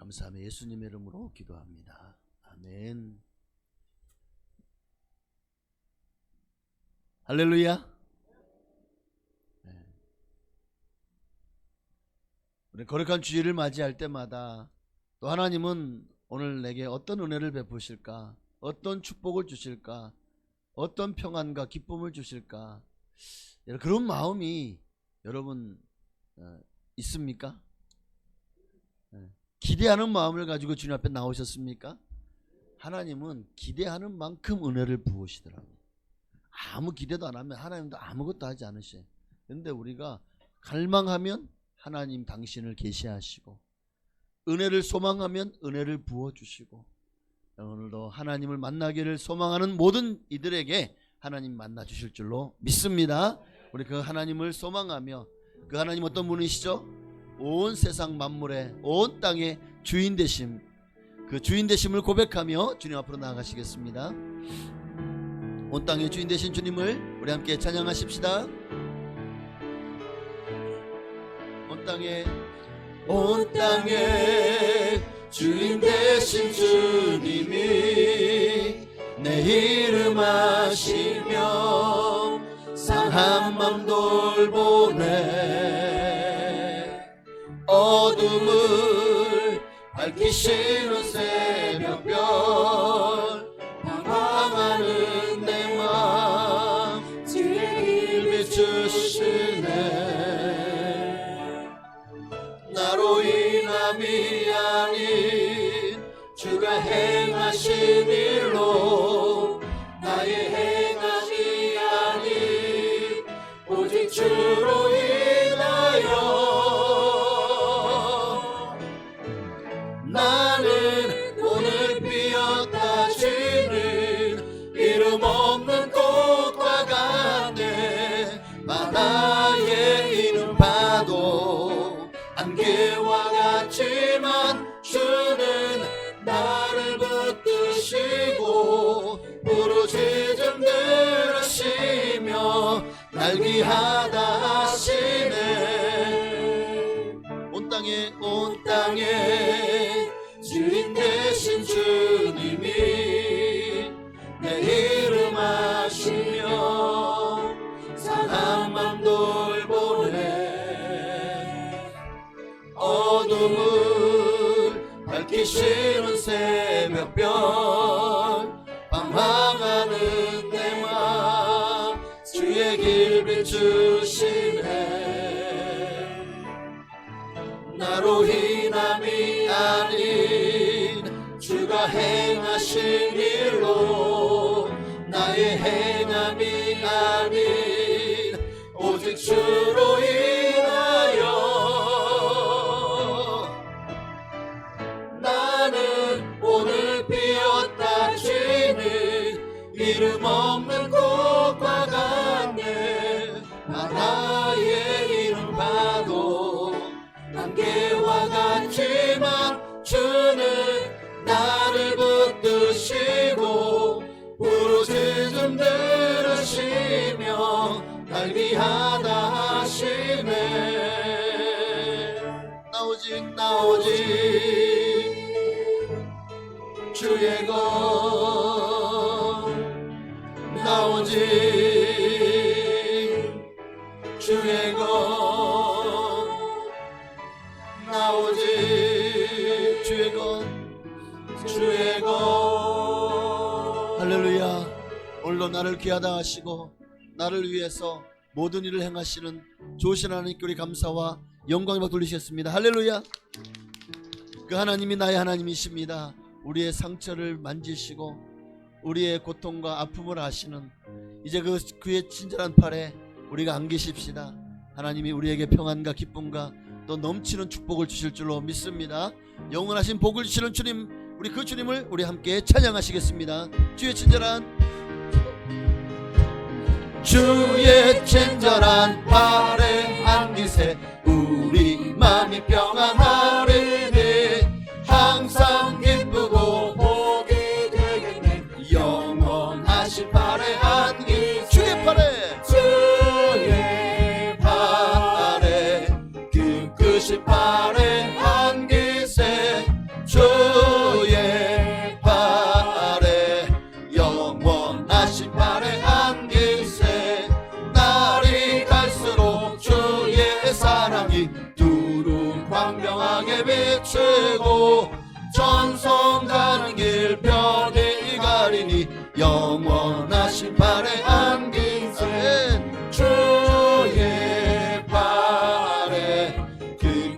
감사하며 예수님의 이름으로 기도합니다. 아멘. 할렐루야. 우리 거룩한 주일을 맞이할 때마다 또 하나님은 오늘 내게 어떤 은혜를 베푸실까, 어떤 축복을 주실까, 어떤 평안과 기쁨을 주실까, 그런 마음이 여러분 있습니까? 기대하는 마음을 가지고 주님 앞에 나오셨습니까? 하나님은 기대하는 만큼 은혜를 부으시더라고요. 아무 기대도 안 하면 하나님도 아무것도 하지 않으셔요. 그런데 우리가 갈망하면 하나님 당신을 계시하시고, 은혜를 소망하면 은혜를 부어주시고, 오늘도 하나님을 만나기를 소망하는 모든 이들에게 하나님 만나 주실 줄로 믿습니다. 우리 그 하나님을 소망하며, 그 하나님 어떤 분이시죠? 온 세상 만물의, 온 땅의 주인 되심, 그 주인 되심을 고백하며 주님 앞으로 나아가시겠습니다. 온 땅의 주인 되신 주님을 우리 함께 찬양하십시다. 온 땅의 주인 되신 주님이 내 이름 아시며 상한 맘 돌보네. 어둠을 밝히시는 새벽별 방황하는 내 맘 주의 길 비추시네. 나로 인함이 아닌 주가 행하신 일로, 나의 행함이 아닌 오직 주로 인하여 나는 오늘 피었다 지는 이름 없는 꽃과 같네. 바다의 이름 파도 안개와 같지만 주는 나를 붙드시고 부르짖음 들으시며 날 귀하다 하시네. 온 땅에 주인 되신 주님이 내 이름 아시며 상한 맘 돌보네. 어둠을 밝히시는 새벽별 방황하는 내 맘 주의 길 비추시네. 나로 인함이 아닌 주가 행하신 일로, 나의 행함이 아닌 오직 주로 인하여 나는 오늘 피었다 지는 이름 없는 꽃과 같네. 바다의 이름 파도 안개와 같지만 주는 나를 붙드시고 부르짖음 들으시며 날 귀하다 하시네. 나 오직 주의 것, 나 오직 주의 것, 나 오직 주의 것, 주의 것. 할렐루야. 오늘도 나를 귀하다 하시고 나를 위해서 모든 일을 행하시는 좋으신 하나님께 우리 감사와 영광을 돌리셨습니다. 할렐루야. 그 하나님이 나의 하나님이십니다. 우리의 상처를 만지시고 우리의 고통과 아픔을 아시는, 이제 그의 친절한 팔에 우리가 안기십시다. 하나님이 우리에게 평안과 기쁨과 또 넘치는 축복을 주실 줄로 믿습니다. 영원하신 복을 주시는 주님, 우리 그 주님을 우리 함께 찬양하시겠습니다. 주의 친절한 팔에 안기세 우리 맘이 평안하리니 항상 기쁘고 복이 되겠네. 영원하신 팔에 안기 주의 팔에 그 끝이 팔에 안기세 선명하게 비추고 전성 가는 길 벽이 가리니 영원하신 발에 안긴 새 주의 발에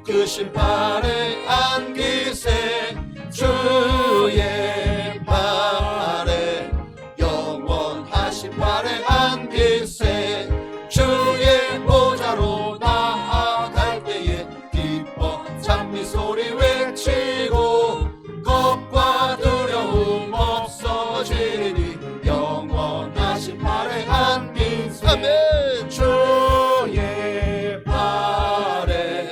크신 발에 안기세 주의 발에 영원하신 발에 안기세 주의 보좌로 나아갈 때에 기뻐 찬미 소리 외치고 겁과 두려움 없어지니 영원하신 발에 안기세 아멘 주의 발에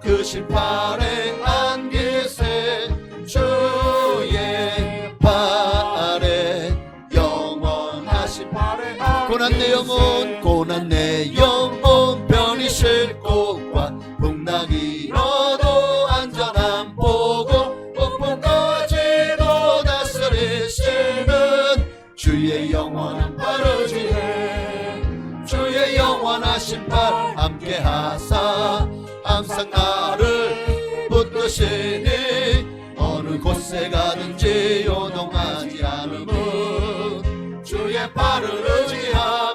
크신 발에 안기세 주의 발에 영원하신 발에 고난 내 영혼 고난 내 영혼 편히 쉴 곳과 풍랑이 너도 안전한 보고 폭풍까지도 다스리시는 주의 영원한 발의지에 주의 영원하신 발 함께 하사 항상 나를 붙드시니 어느 곳에 가든지 요동하지 않음은 주의 발을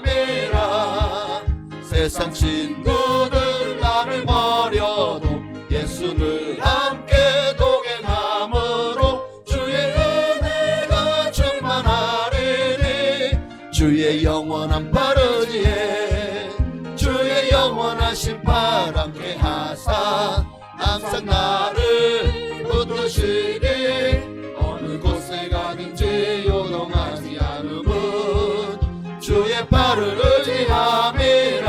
의지함이라 세상 친구들 나를 버려도 예수를 함께 동행함으로 주의 은혜가 충만하리니 주의 영원한 발 의지에 주의 영원하신 발 함께 하사 항상 나를 붙드시니 어느 곳에 가든지 요동하지 않음은 주의 발을 의지함이라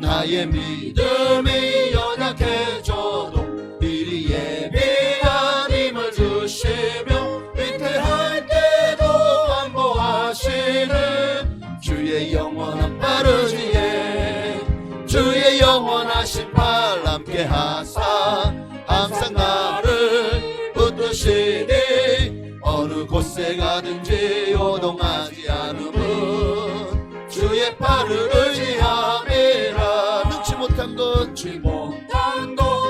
나의 믿음이 연약해져도 미리 예비한 힘을 주시며 위태할 때도 안보하시는 주의 영원한 발 의지에 주의 영원하신 발 함께 하사 항상 나를 붙드시니 어느 곳에 가든지 요동하지 않음은 주의 발을 의지함이라 능치 못한 것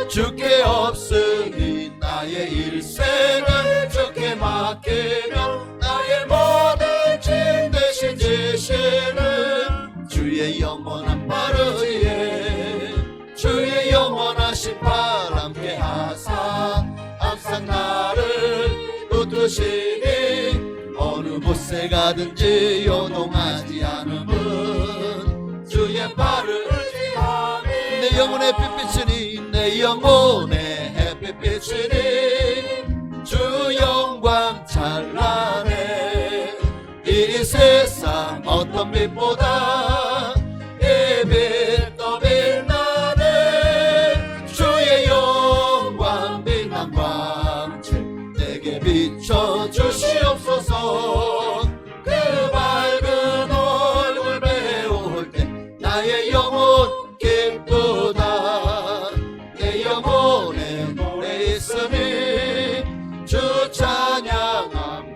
주께 없으니 나의 일생을 주께 맡기며 나의 모든 짐 대신 지시는 주의 영원한 발 의지에 주의 영원하신 발 함께 하사 항상 나를 붙드시니 어느 곳에 가든지 요동하지 않음은 주의 발을 의지하니 내 영혼의 햇빛이니 내 영혼의 햇빛이니 주 영광 찬란해 이 세상 어떤 빛보다 이 빛 더 빛나네 주의 영광 빛난 광채 내게 비춰주시옵소서 그 밝은 얼굴 배울 때 나의 영혼 기쁘다 내 영혼에 노래 있으니 주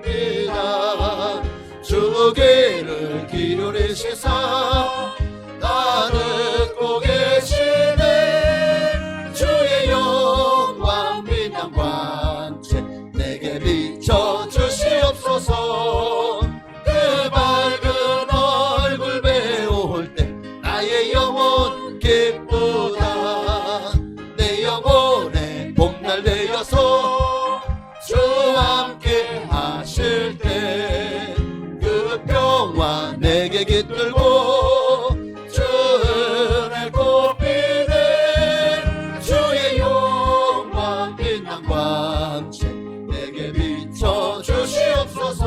찬양합니다 주 귀를 기울이시사 나 듣고 계시네 주의 영광 빛난 광채 내게 비춰주시옵소서 그 밝은 얼굴 배울 때 나의 영혼 기쁘다 내 영혼에 봄날 되어서 주 함께 하실 때 그 평화 내게 깃들고 주 은혜 꽃비네 주의 영광 빛난 광채 내게 비춰주시옵소서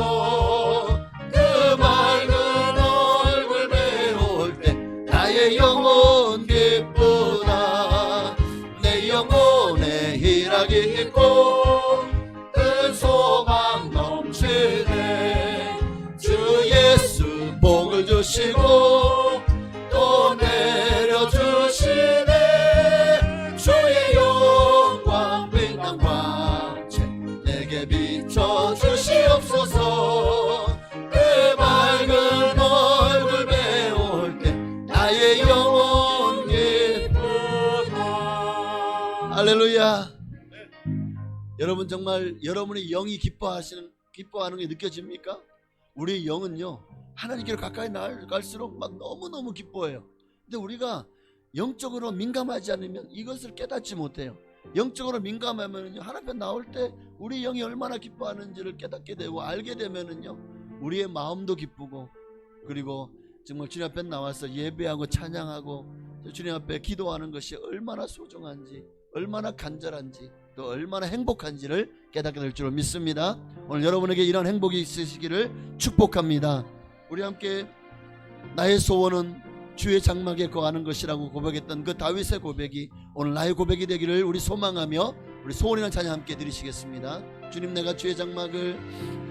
그 맑은 얼굴 배울 때 나의 영혼 기쁘다 내 영혼에 희락이 있고 큰 소망 넘치네 주 예수 복을 주시고 또 내려주시네 주의 영광 빛난 광채 내게 비춰주시옵소서 그 맑은 얼굴 배울 때 나의 영혼 기쁘다 할렐루야. 여러분 정말 여러분의 영이 기뻐하는 게 느껴집니까? 우리 영은요 하나님께로 가까이 갈수록 막 너무너무 기뻐해요. 근데 우리가 영적으로 민감하지 않으면 이것을 깨닫지 못해요. 영적으로 민감하면요 하나님 앞에 나올 때 우리 영이 얼마나 기뻐하는지를 깨닫게 되고 알게 되면은요 우리의 마음도 기쁘고, 그리고 정말 주님 앞에 나와서 예배하고 찬양하고 주님 앞에 기도하는 것이 얼마나 소중한지, 얼마나 간절한지, 또 얼마나 행복한지를 깨닫게 될 줄 믿습니다. 오늘 여러분에게 이런 행복이 있으시기를 축복합니다. 우리 함께 나의 소원은 주의 장막에 거하는 것이라고 고백했던 그 다윗의 고백이 오늘 나의 고백이 되기를 우리 소망하며 우리 소원이라는 찬양 함께 드리시겠습니다. 주님 내가 주의 장막을,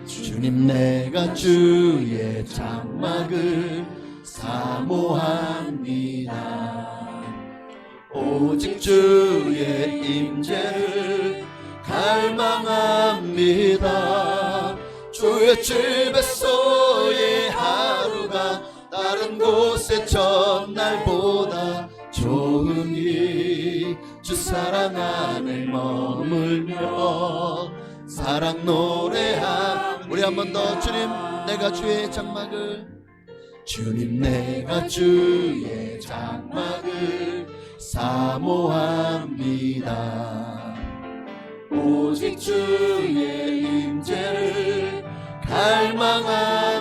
주님 내가 주의 장막을 사모합니다. 오직 주의 임재를 갈망합니다. 주의 집에서의 하루가 다른 곳의 첫날보다 좋으니 주 사랑 안에 머물며 사랑 노래함. 우리 한 번 더. 주님 내가 주의 장막을, 주님 내가 주의 장막을 사모합니다. 오직 주의 임재를 갈망합니다.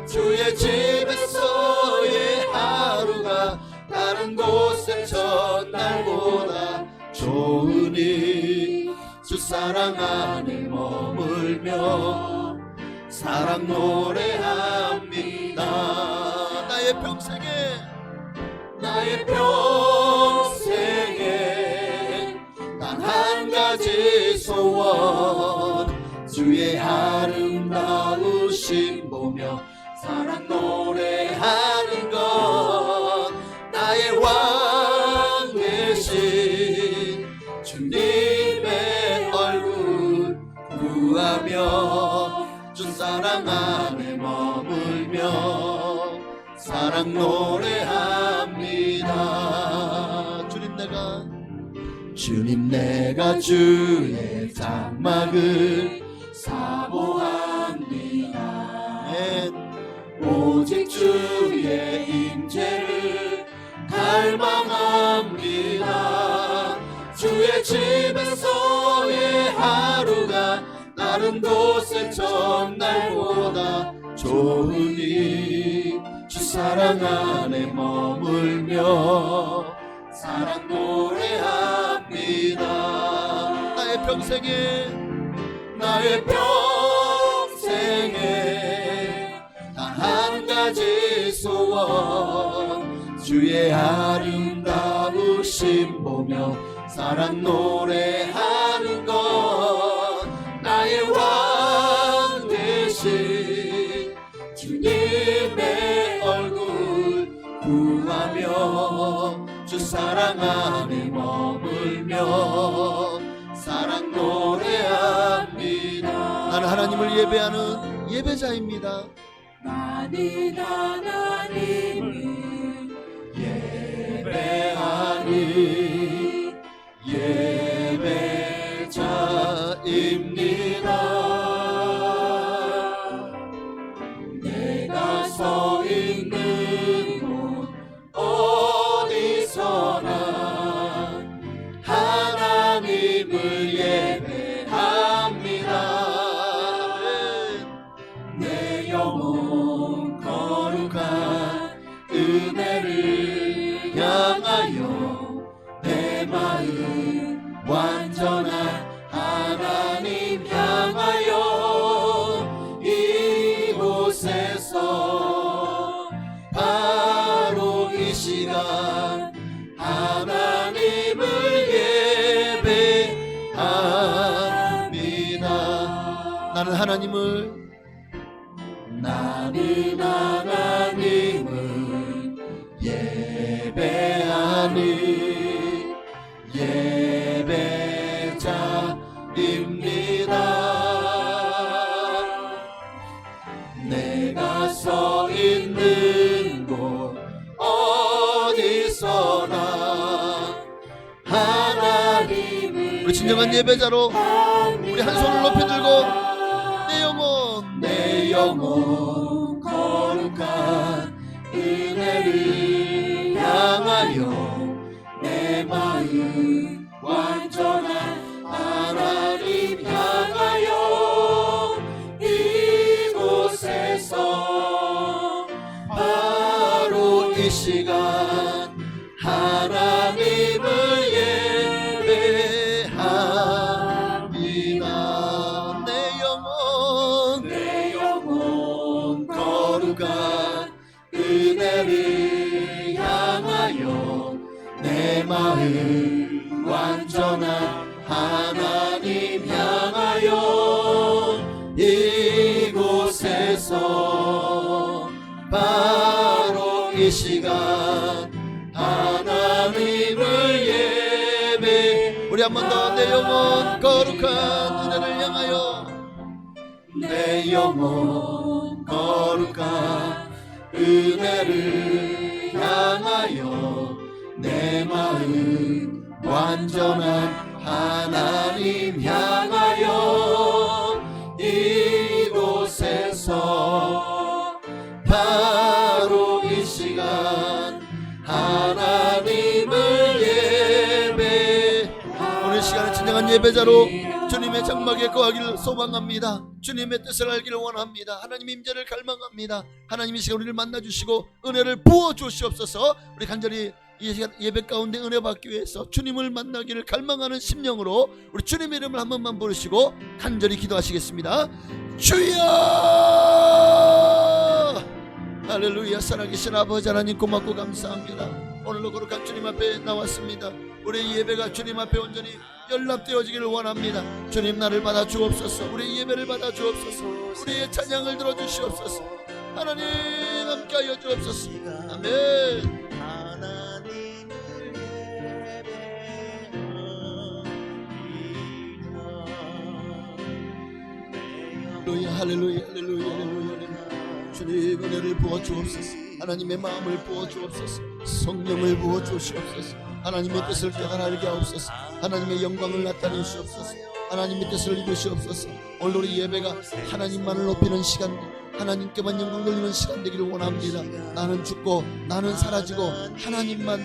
주의 집에서의 하루가 다른 곳의 첫날보다 좋으니 주 사랑 안에 머물며 사랑 노래합니다. 나의 평생에 단 한 가지 소원, 주의 아름다우심 보며 사랑 노래하는 것. 나의 왕 되신 주님의 얼굴 구하며 주 사랑 안에 머물며 사랑 노래합니다. 주님 내가 주의 장막을 사모합니다. 오직 주의 임재를 갈망합니다. 주의 집에서의 하루가 다른 곳의 첫날보다 좋으니 주 사랑 안에 머물며 사랑 노래합니다. 나의 평생에 단 한 가지 소원, 주의 아름다우심 보며 사랑 노래하는 것. 나의 왕 되신 주님의 얼굴 구하며 주 사랑 안에 머물며 사랑 노래합니다. 나는 하나님을 예배하는 예배자입니다. 나는 하나님을 예배하는 예배자입니다. 내가 서 있는 곳 어디서나 하나님을 예배합니다. 내 영혼 거룩한 은혜를 향하여 내 마음 완전한 하나님 향하여 이곳에서 바로 이 시간 하나님을 예배합니다. 나는 하나님을 예배하는 예배자입니다. 내가 서 있는 곳 어디서나 하나님을 우리 진정한 예배자로 우리 한 손을 높이 들고 내 영혼 거룩한 은혜를 향하여 내 마음 완전한 하나님 향하여 이곳에서 바로 이 시간 하나님을 예배합니다. 내 영혼 거룩한 은혜를 향하여 내 마음 완전한 하나님 향하여 이곳에서 바로 이 시간 하나님을 예배. 우리 한 번 더 내 영혼 거룩한 은혜를 향하여 내 영혼 거룩한 은혜를 향하여 내 마음 완전한 하나님 향하여 이곳에서 바로 이 시간 하나님을 예배. 오늘 시간은 진정한 예배자로 주님의 장막에 거하기를 소망합니다. 주님의 뜻을 알기를 원합니다. 하나님 임재를 갈망합니다. 하나님 이 시간 우리를 만나주시고 은혜를 부어주시옵소서. 우리 간절히 이 시간 예배 가운데 은혜 받기 위해서 주님을 만나기를 갈망하는 심령으로 우리 주님의 이름을 한 번만 부르시고 간절히 기도하시겠습니다. 주여! 할렐루야. 살아계신 아버지 하나님 고맙고 감사합니다. 오늘도 거룩한 주님 앞에 나왔습니다. 우리의 예배가 주님 앞에 온전히 연락되어지기를 원합니다. 주님 나를 받아 주옵소서. 우리의 예배를 받아 주옵소서. 우리의 찬양을 들어 주시옵소서. 하나님 함께하여 주옵소서. 아멘. 할렐루야 할렐루야 할렐루야. 주님 은혜를 부어 주옵소서. 하나님의 마음을 부어 주옵소서. 성령을 부어 주시옵소서. 하나님의 뜻을 깨달아 알게 하옵소서. 하나님의 영광을 나타내시옵소서. 하나님의 뜻을 이루시옵소서. 오늘 우리 예배가 하나님만을 높이는 시간, 하나님께만 영광 돌리는 시간 되기를 원합니다. 나는 죽고 나는 사라지고 하나님만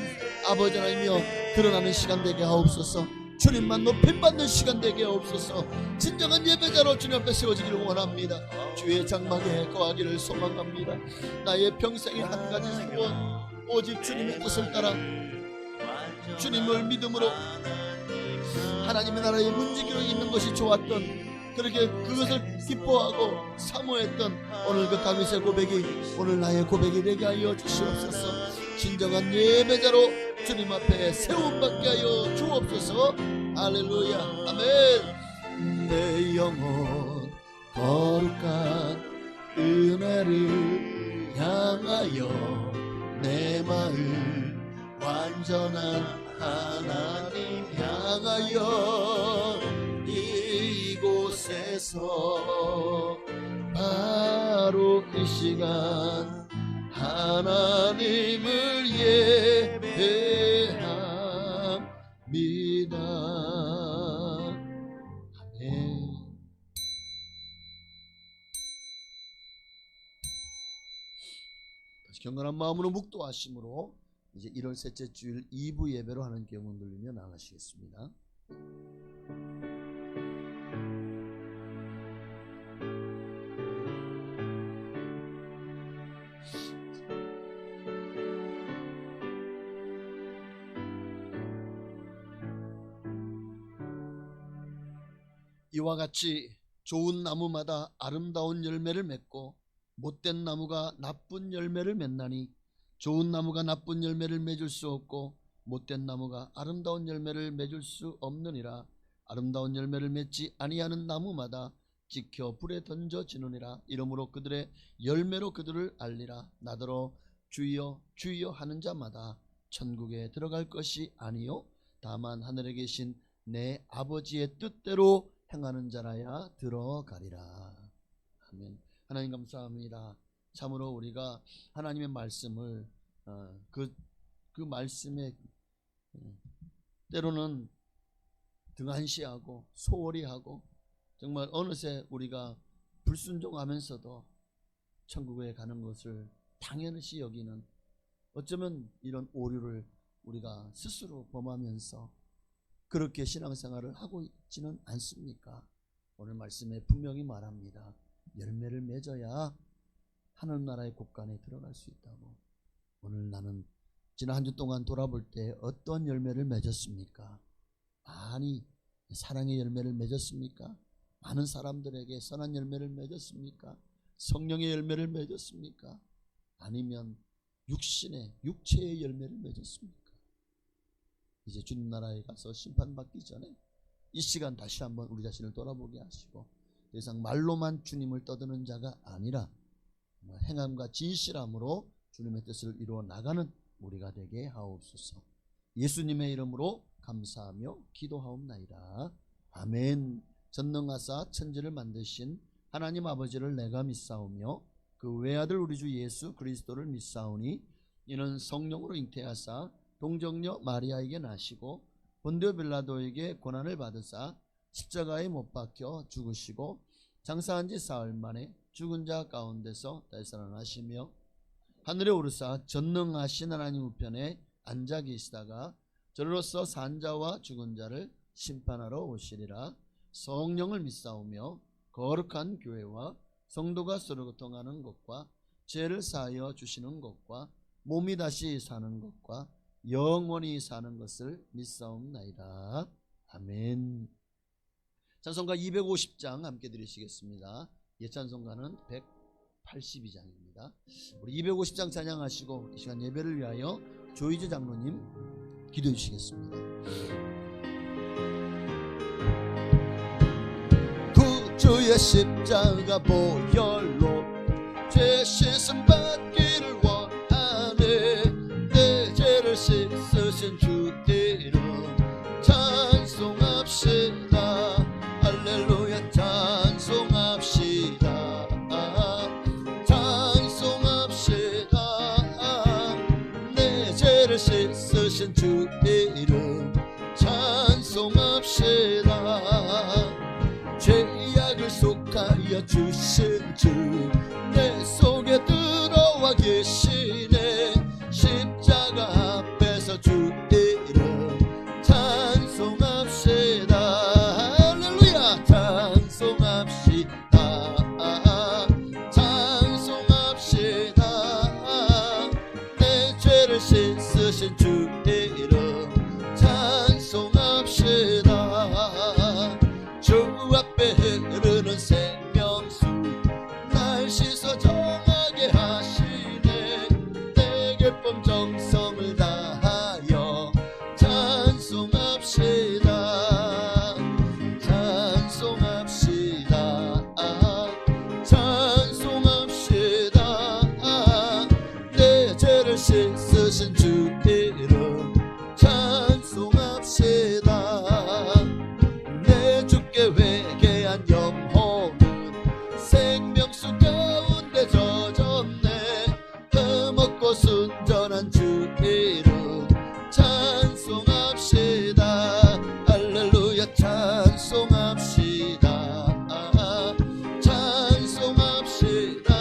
아버지 하나님이여 드러나는 시간 되게 하옵소서. 주님만 높임받는 시간 되게 하옵소서. 진정한 예배자로 주님 앞에 세워지기를 원합니다. 주의 장막에 거하기를 소망합니다. 나의 평생의 한 가지 소원, 오직 주님의 뜻을 따라 주님을 믿음으로 하나님의 나라에 문지기로 있는 것이 좋았던, 그렇게 그것을 기뻐하고 사모했던 오늘 그 다윗의 고백이 오늘 나의 고백이 되게 하여 주시옵소서. 진정한 예배자로 주님 앞에 세움받게 하여 주옵소서. 할렐루야 아멘. 내 영혼 거룩한 은혜를 향하여 내 마음 완전한 하나님 향하여 이곳에서 바로 이 시간 하나님을 예배합니다. 아멘. 다시 경건한 마음으로 묵도하심으로 이제 1월 셋째 주일 2부 예배로 하는 경험 돌리며 나가시겠습니다. 이와 같이 좋은 나무마다 아름다운 열매를 맺고 못된 나무가 나쁜 열매를 맺나니 좋은 나무가 나쁜 열매를 맺을 수 없고 못된 나무가 아름다운 열매를 맺을 수 없느니라. 아름다운 열매를 맺지 아니하는 나무마다 지켜 불에 던져지느니라. 이러므로 그들의 열매로 그들을 알리라. 나더러 주여 주여 하는 자마다 천국에 들어갈 것이 아니요 다만 하늘에 계신 내 아버지의 뜻대로 행하는 자라야 들어가리라. 아멘. 하나님 감사합니다. 참으로 우리가 하나님의 말씀을 그 말씀에 때로는 등한시하고 소홀히 하고 정말 어느새 우리가 불순종하면서도 천국에 가는 것을 당연시 여기는, 어쩌면 이런 오류를 우리가 스스로 범하면서 그렇게 신앙생활을 하고 있지는 않습니까? 오늘 말씀에 분명히 말합니다. 열매를 맺어야 하늘나라의 곳간에 들어갈 수 있다고. 오늘 나는 지난 한 주 동안 돌아볼 때 어떤 열매를 맺었습니까? 많이 사랑의 열매를 맺었습니까? 많은 사람들에게 선한 열매를 맺었습니까? 성령의 열매를 맺었습니까? 아니면 육체의 열매를 맺었습니까? 이제 주님 나라에 가서 심판받기 전에 이 시간 다시 한번 우리 자신을 돌아보게 하시고, 더 이상 말로만 주님을 떠드는 자가 아니라 행함과 진실함으로 주님의 뜻을 이루어 나가는 우리가 되게 하옵소서. 예수님의 이름으로 감사하며 기도하옵나이다. 아멘. 전능하사 천지를 만드신 하나님 아버지를 내가 믿사오며 그 외아들 우리 주 예수 그리스도를 믿사오니 이는 성령으로 잉태하사 동정녀 마리아에게 나시고 본디오 빌라도에게 고난을 받으사 십자가에 못 박혀 죽으시고 장사한 지 사흘 만에 죽은 자 가운데서 다시 살아나시며 하늘에 오르사 전능하신 하나님 우편에 앉아 계시다가 저로서 산 자와 죽은 자를 심판하러 오시리라. 성령을 믿사오며 거룩한 교회와 성도가 서로 교통하는 것과 죄를 사하여 주시는 것과 몸이 다시 사는 것과 영원히 사는 것을 믿사옵나이다. 아멘. 찬송가 250장 함께 드리시겠습니다. 옛 찬송가는 182장입니다. 우리 250장 찬양하시고 이 시간 예배를 위하여 조이제 장로님 기도해 주시겠습니다. 구주의 십자가 보혈로 죄 씻음 받기를 원하네. 내 죄를 씻으신 주 이름 찬송합시다. 할렐루야 찬송합시다. 찬송합시다. 내 죄를 씻으신 주 이름 찬송합시다. 죄악을 속하여 주신 주 내 속에 들어와 계시네. 십자가 앞에서 주 이름 찬송합시다. 할렐루야 찬송합시다. 찬송합시다. 내 죄를 씻으신 주 이름 찬송합시다. 주 앞에 흐르는 생명수 날 씻어 정하게 하시네. 내게 품 정성을 다하여 찬송합시다. 찬송합시다. 찬송합시다. 내 죄를 씻으신 주 이름 찬송합시다. 내 주께 회개한 영혼은 생명수 가운데 젖었네. 흠없고 순전한 주 이름 찬송합시다. 할렐루야 찬송합시다. 찬송합시다.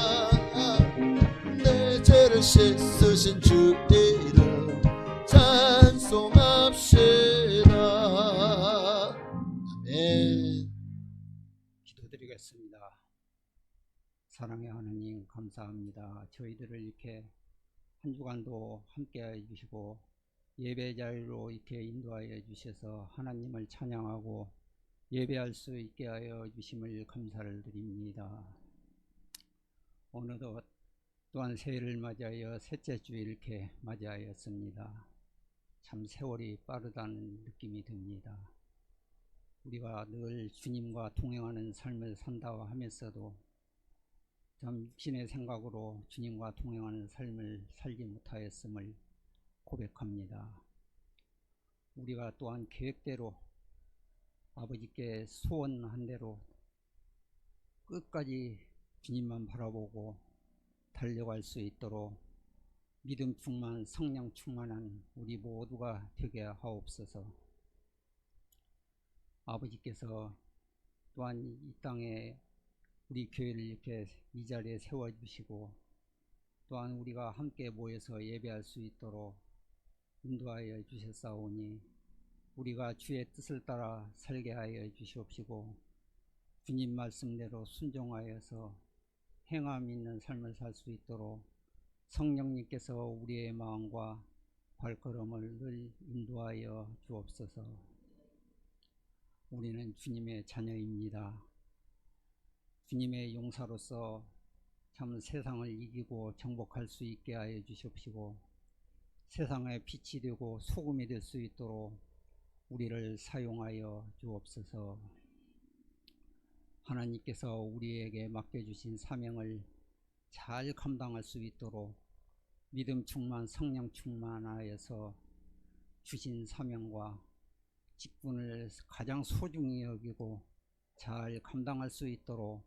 내 죄를 씻으신 주 이름 찬송합시다. 아멘. 기도드리겠습니다. 사랑의 하나님 감사합니다. 저희들을 이렇게 한 주간도 함께하여 주시고 예배 자리로 이렇게 인도하여 주셔서 하나님을 찬양하고 예배할 수 있게 하여 주심을 감사를 드립니다. 어느덧 또한 새해를 맞이하여 셋째 주 이렇게 맞이하였습니다. 참 세월이 빠르다는 느낌이 듭니다. 우리가 늘 주님과 동행하는 삶을 산다 하면서도 잠신의 생각으로 주님과 동행하는 삶을 살지 못하였음을 고백합니다. 우리가 또한 계획대로 아버지께 소원한 대로 끝까지 주님만 바라보고 달려갈 수 있도록 믿음 충만, 성령 충만한 우리 모두가 되게 하옵소서. 아버지께서 또한 이 땅에 우리 교회를 이렇게 이 자리에 세워주시고 또한 우리가 함께 모여서 예배할 수 있도록 인도하여 주셨사오니 우리가 주의 뜻을 따라 살게 하여 주시옵시고 주님 말씀대로 순종하여서 행함 있는 삶을 살 수 있도록 성령님께서 우리의 마음과 발걸음을 늘 인도하여 주옵소서. 우리는 주님의 자녀입니다. 주님의 용사로서 참 세상을 이기고 정복할 수 있게 하여 주시옵시고 세상의 빛이 되고 소금이 될 수 있도록 우리를 사용하여 주옵소서. 하나님께서 우리에게 맡겨주신 사명을 잘 감당할 수 있도록 믿음 충만, 성령 충만하여서 주신 사명과 직분을 가장 소중히 여기고 잘 감당할 수 있도록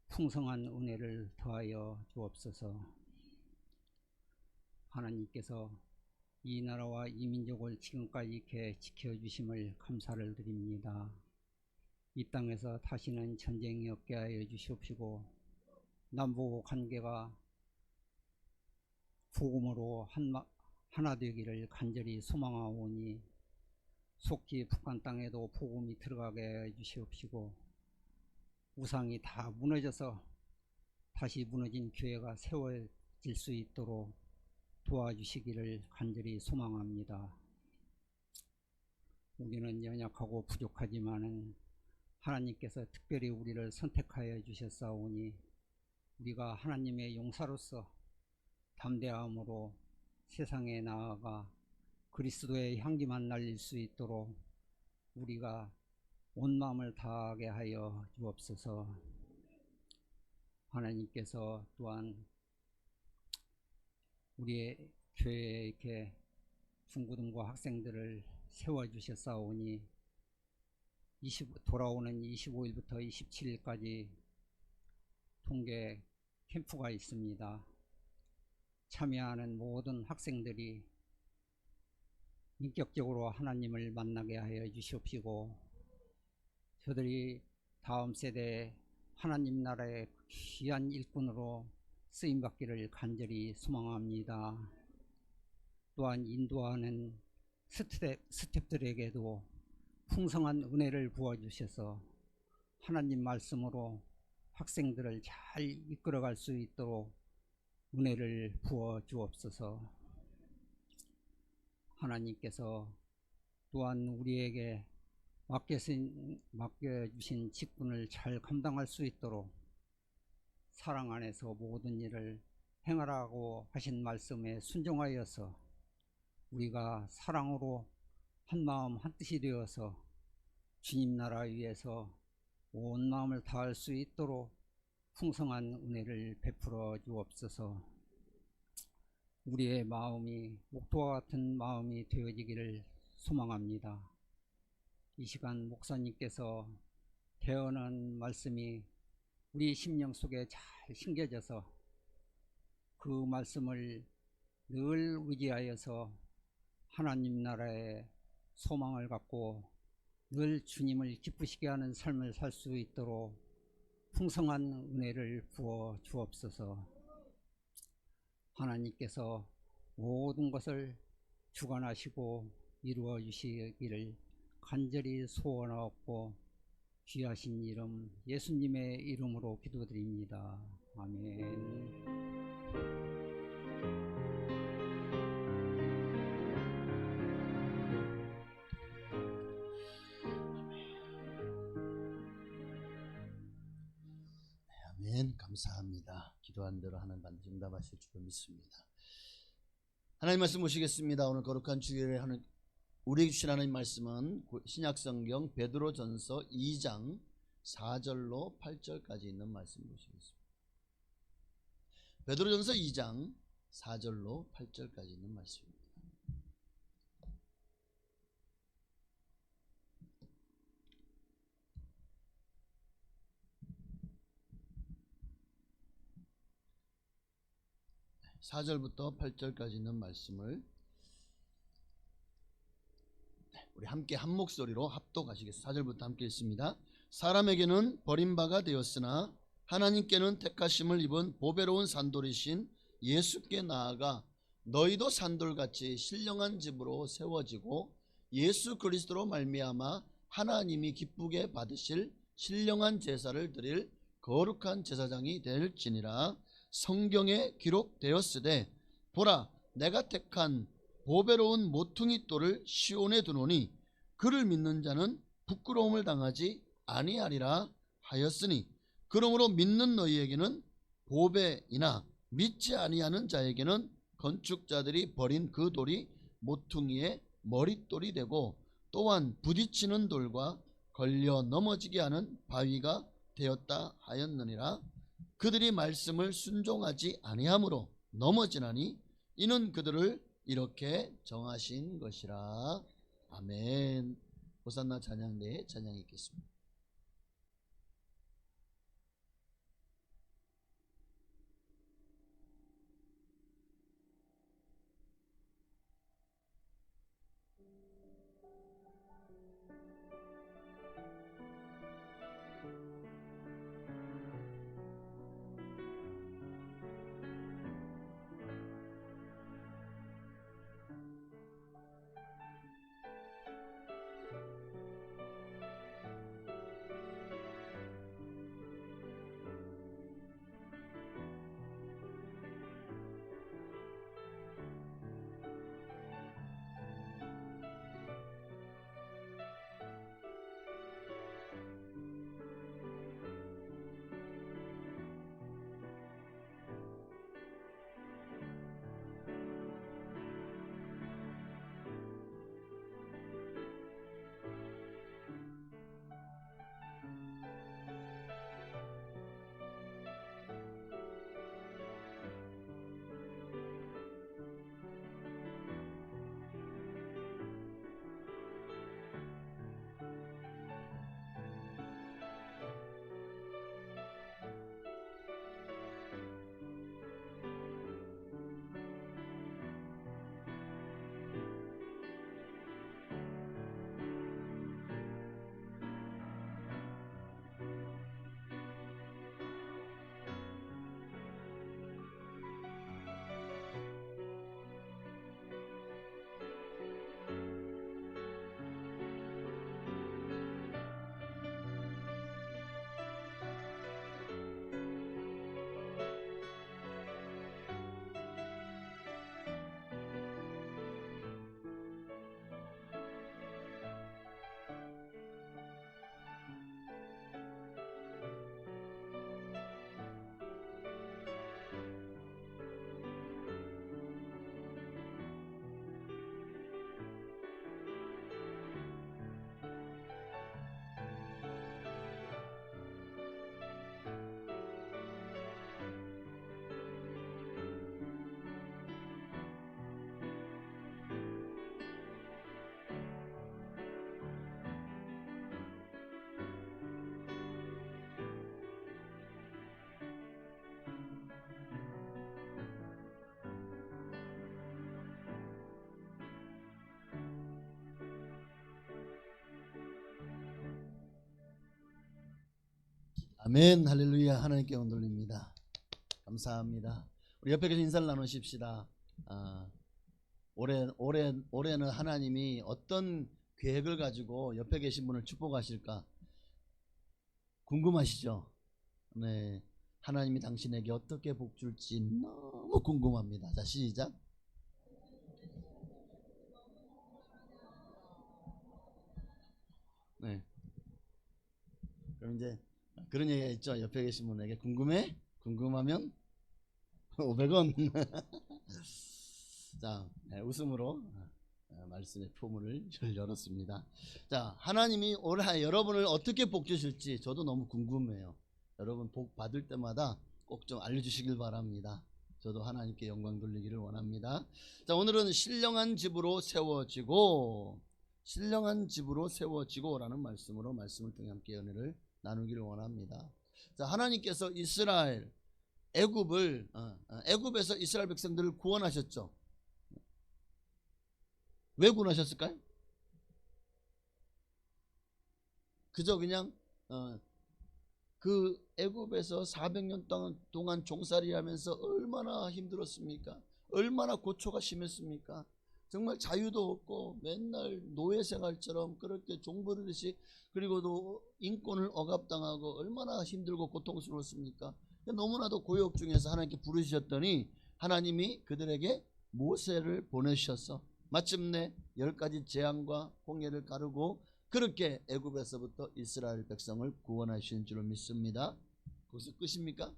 풍성한 은혜를 더하여 주옵소서. 하나님께서 이 나라와 이 민족을 지금까지 이렇게 지켜주심을 감사를 드립니다. 이 땅에서 다시는 전쟁이 없게 하여 주시옵시고 남북 관계가 복음으로 하나 되기를 간절히 소망하오니 속히 북한 땅에도 복음이 들어가게 해 주시옵시고 우상이 다 무너져서 다시 무너진 교회가 세워질 수 있도록 도와주시기를 간절히 소망합니다. 우리는 연약하고 부족하지만은 하나님께서 특별히 우리를 선택하여 주셨사오니 우리가 하나님의 용사로서 담대함으로 세상에 나아가 그리스도의 향기만 날릴 수 있도록 우리가 온 마음을 다하게 하여 주옵소서. 하나님께서 또한 우리의 교회에 이렇게 중고등부 학생들을 세워주셨사오니 돌아오는 25일부터 27일까지 통계 캠프가 있습니다. 참여하는 모든 학생들이 인격적으로 하나님을 만나게 하여 주시옵시고 저들이 다음 세대에 하나님 나라의 귀한 일꾼으로 쓰임받기를 간절히 소망합니다. 또한 인도하는 스태프들에게도 풍성한 은혜를 부어주셔서 하나님 말씀으로 학생들을 잘 이끌어갈 수 있도록 은혜를 부어 주옵소서. 하나님께서 또한 우리에게 맡겨주신 직분을 잘 감당할 수 있도록 사랑 안에서 모든 일을 행하라고 하신 말씀에 순종하여서 우리가 사랑으로 한마음 한뜻이 되어서 주님 나라 위해서 온 마음을 다할 수 있도록 풍성한 은혜를 베풀어 주옵소서. 우리의 마음이 목도와 같은 마음이 되어지기를 소망합니다. 이 시간 목사님께서 대언한 말씀이 우리 심령 속에 잘 심겨져서 그 말씀을 늘 의지하여서 하나님 나라의 소망을 갖고 늘 주님을 기쁘시게 하는 삶을 살 수 있도록 풍성한 은혜를 부어 주옵소서. 하나님께서 모든 것을 주관하시고 이루어 주시기를 간절히 소원하옵고 귀하신 이름 예수님의 이름으로 기도드립니다. 아멘. 아멘. 감사합니다. 기도한 대로 하나님 반드시 응답하실 줄로 믿습니다. 하나님 말씀 보시겠습니다. 오늘 거룩한 주일에 하는 우리에게 주신 하나님 말씀은 신약성경 베드로전서 2장 4절로 8절까지 있는 말씀 보시겠습니다. 베드로전서 2장 4절로 8절까지 있는 말씀입니다. 사 절부터 8절까지 있는 말씀을 우리 함께 한 목소리로 합독하시겠습니다. 4절부터 함께 읽습니다. 사람에게는 버림바가 되었으나 하나님께는 택하심을 입은 보배로운 산돌이신 예수께 나아가 너희도 산돌같이 신령한 집으로 세워지고 예수 그리스도로 말미암아 하나님이 기쁘게 받으실 신령한 제사를 드릴 거룩한 제사장이 될지니라. 성경에 기록되었으되 보라 내가 택한 보배로운 모퉁이 돌을 시온에 두노니 그를 믿는 자는 부끄러움을 당하지 아니하리라 하였으니 그러므로 믿는 너희에게는 보배이나 믿지 아니하는 자에게는 건축자들이 버린 그 돌이 모퉁이의 머릿돌이 되고 또한 부딪히는 돌과 걸려 넘어지게 하는 바위가 되었다 하였느니라. 그들이 말씀을 순종하지 아니하므로 넘어지나니 이는 그들을 이렇게 정하신 것이라. 아멘. 호산나 찬양대에 찬양이 있겠습니다. 아멘. 할렐루야. 하나님께 영광 돌립니다. 감사합니다. 우리 옆에 계신 인사를 나누십시다. 올해는 하나님이 어떤 계획을 가지고 옆에 계신 분을 축복하실까 궁금하시죠? 네, 하나님이 당신에게 어떻게 복 줄지 너무 궁금합니다. 자, 시작. 네. 그럼 이제 그런 얘기가 있죠. 옆에 계신 분에게 궁금해? 궁금하면 500원. 자, 웃음으로 말씀의 포문을 열었습니다. 자, 하나님이 올해 여러분을 어떻게 복 주실지 저도 너무 궁금해요. 여러분 복 받을 때마다 꼭 좀 알려주시길 바랍니다. 저도 하나님께 영광 돌리기를 원합니다. 자, 오늘은 신령한 집으로 세워지고 라는 말씀으로 말씀을 통해 함께 은혜를 나누기를 원합니다. 자, 하나님께서 애굽에서 이스라엘 백성들을 구원하셨죠. 왜 구원하셨을까요? 그저 그냥 그 애굽에서 400년 동안 종살이하면서 얼마나 힘들었습니까? 얼마나 고초가 심했습니까? 정말 자유도 없고 맨날 노예 생활처럼 그렇게 종부르듯이, 그리고도 인권을 억압당하고 얼마나 힘들고 고통스러웠습니까? 너무나도 고역 중에서 하나님께 부르셨더니 하나님이 그들에게 모세를 보내셔서 마침내 10가지 재앙과 홍해를 가르고 그렇게 애굽에서부터 이스라엘 백성을 구원하신 줄로 믿습니다. 거기서 끝입니까?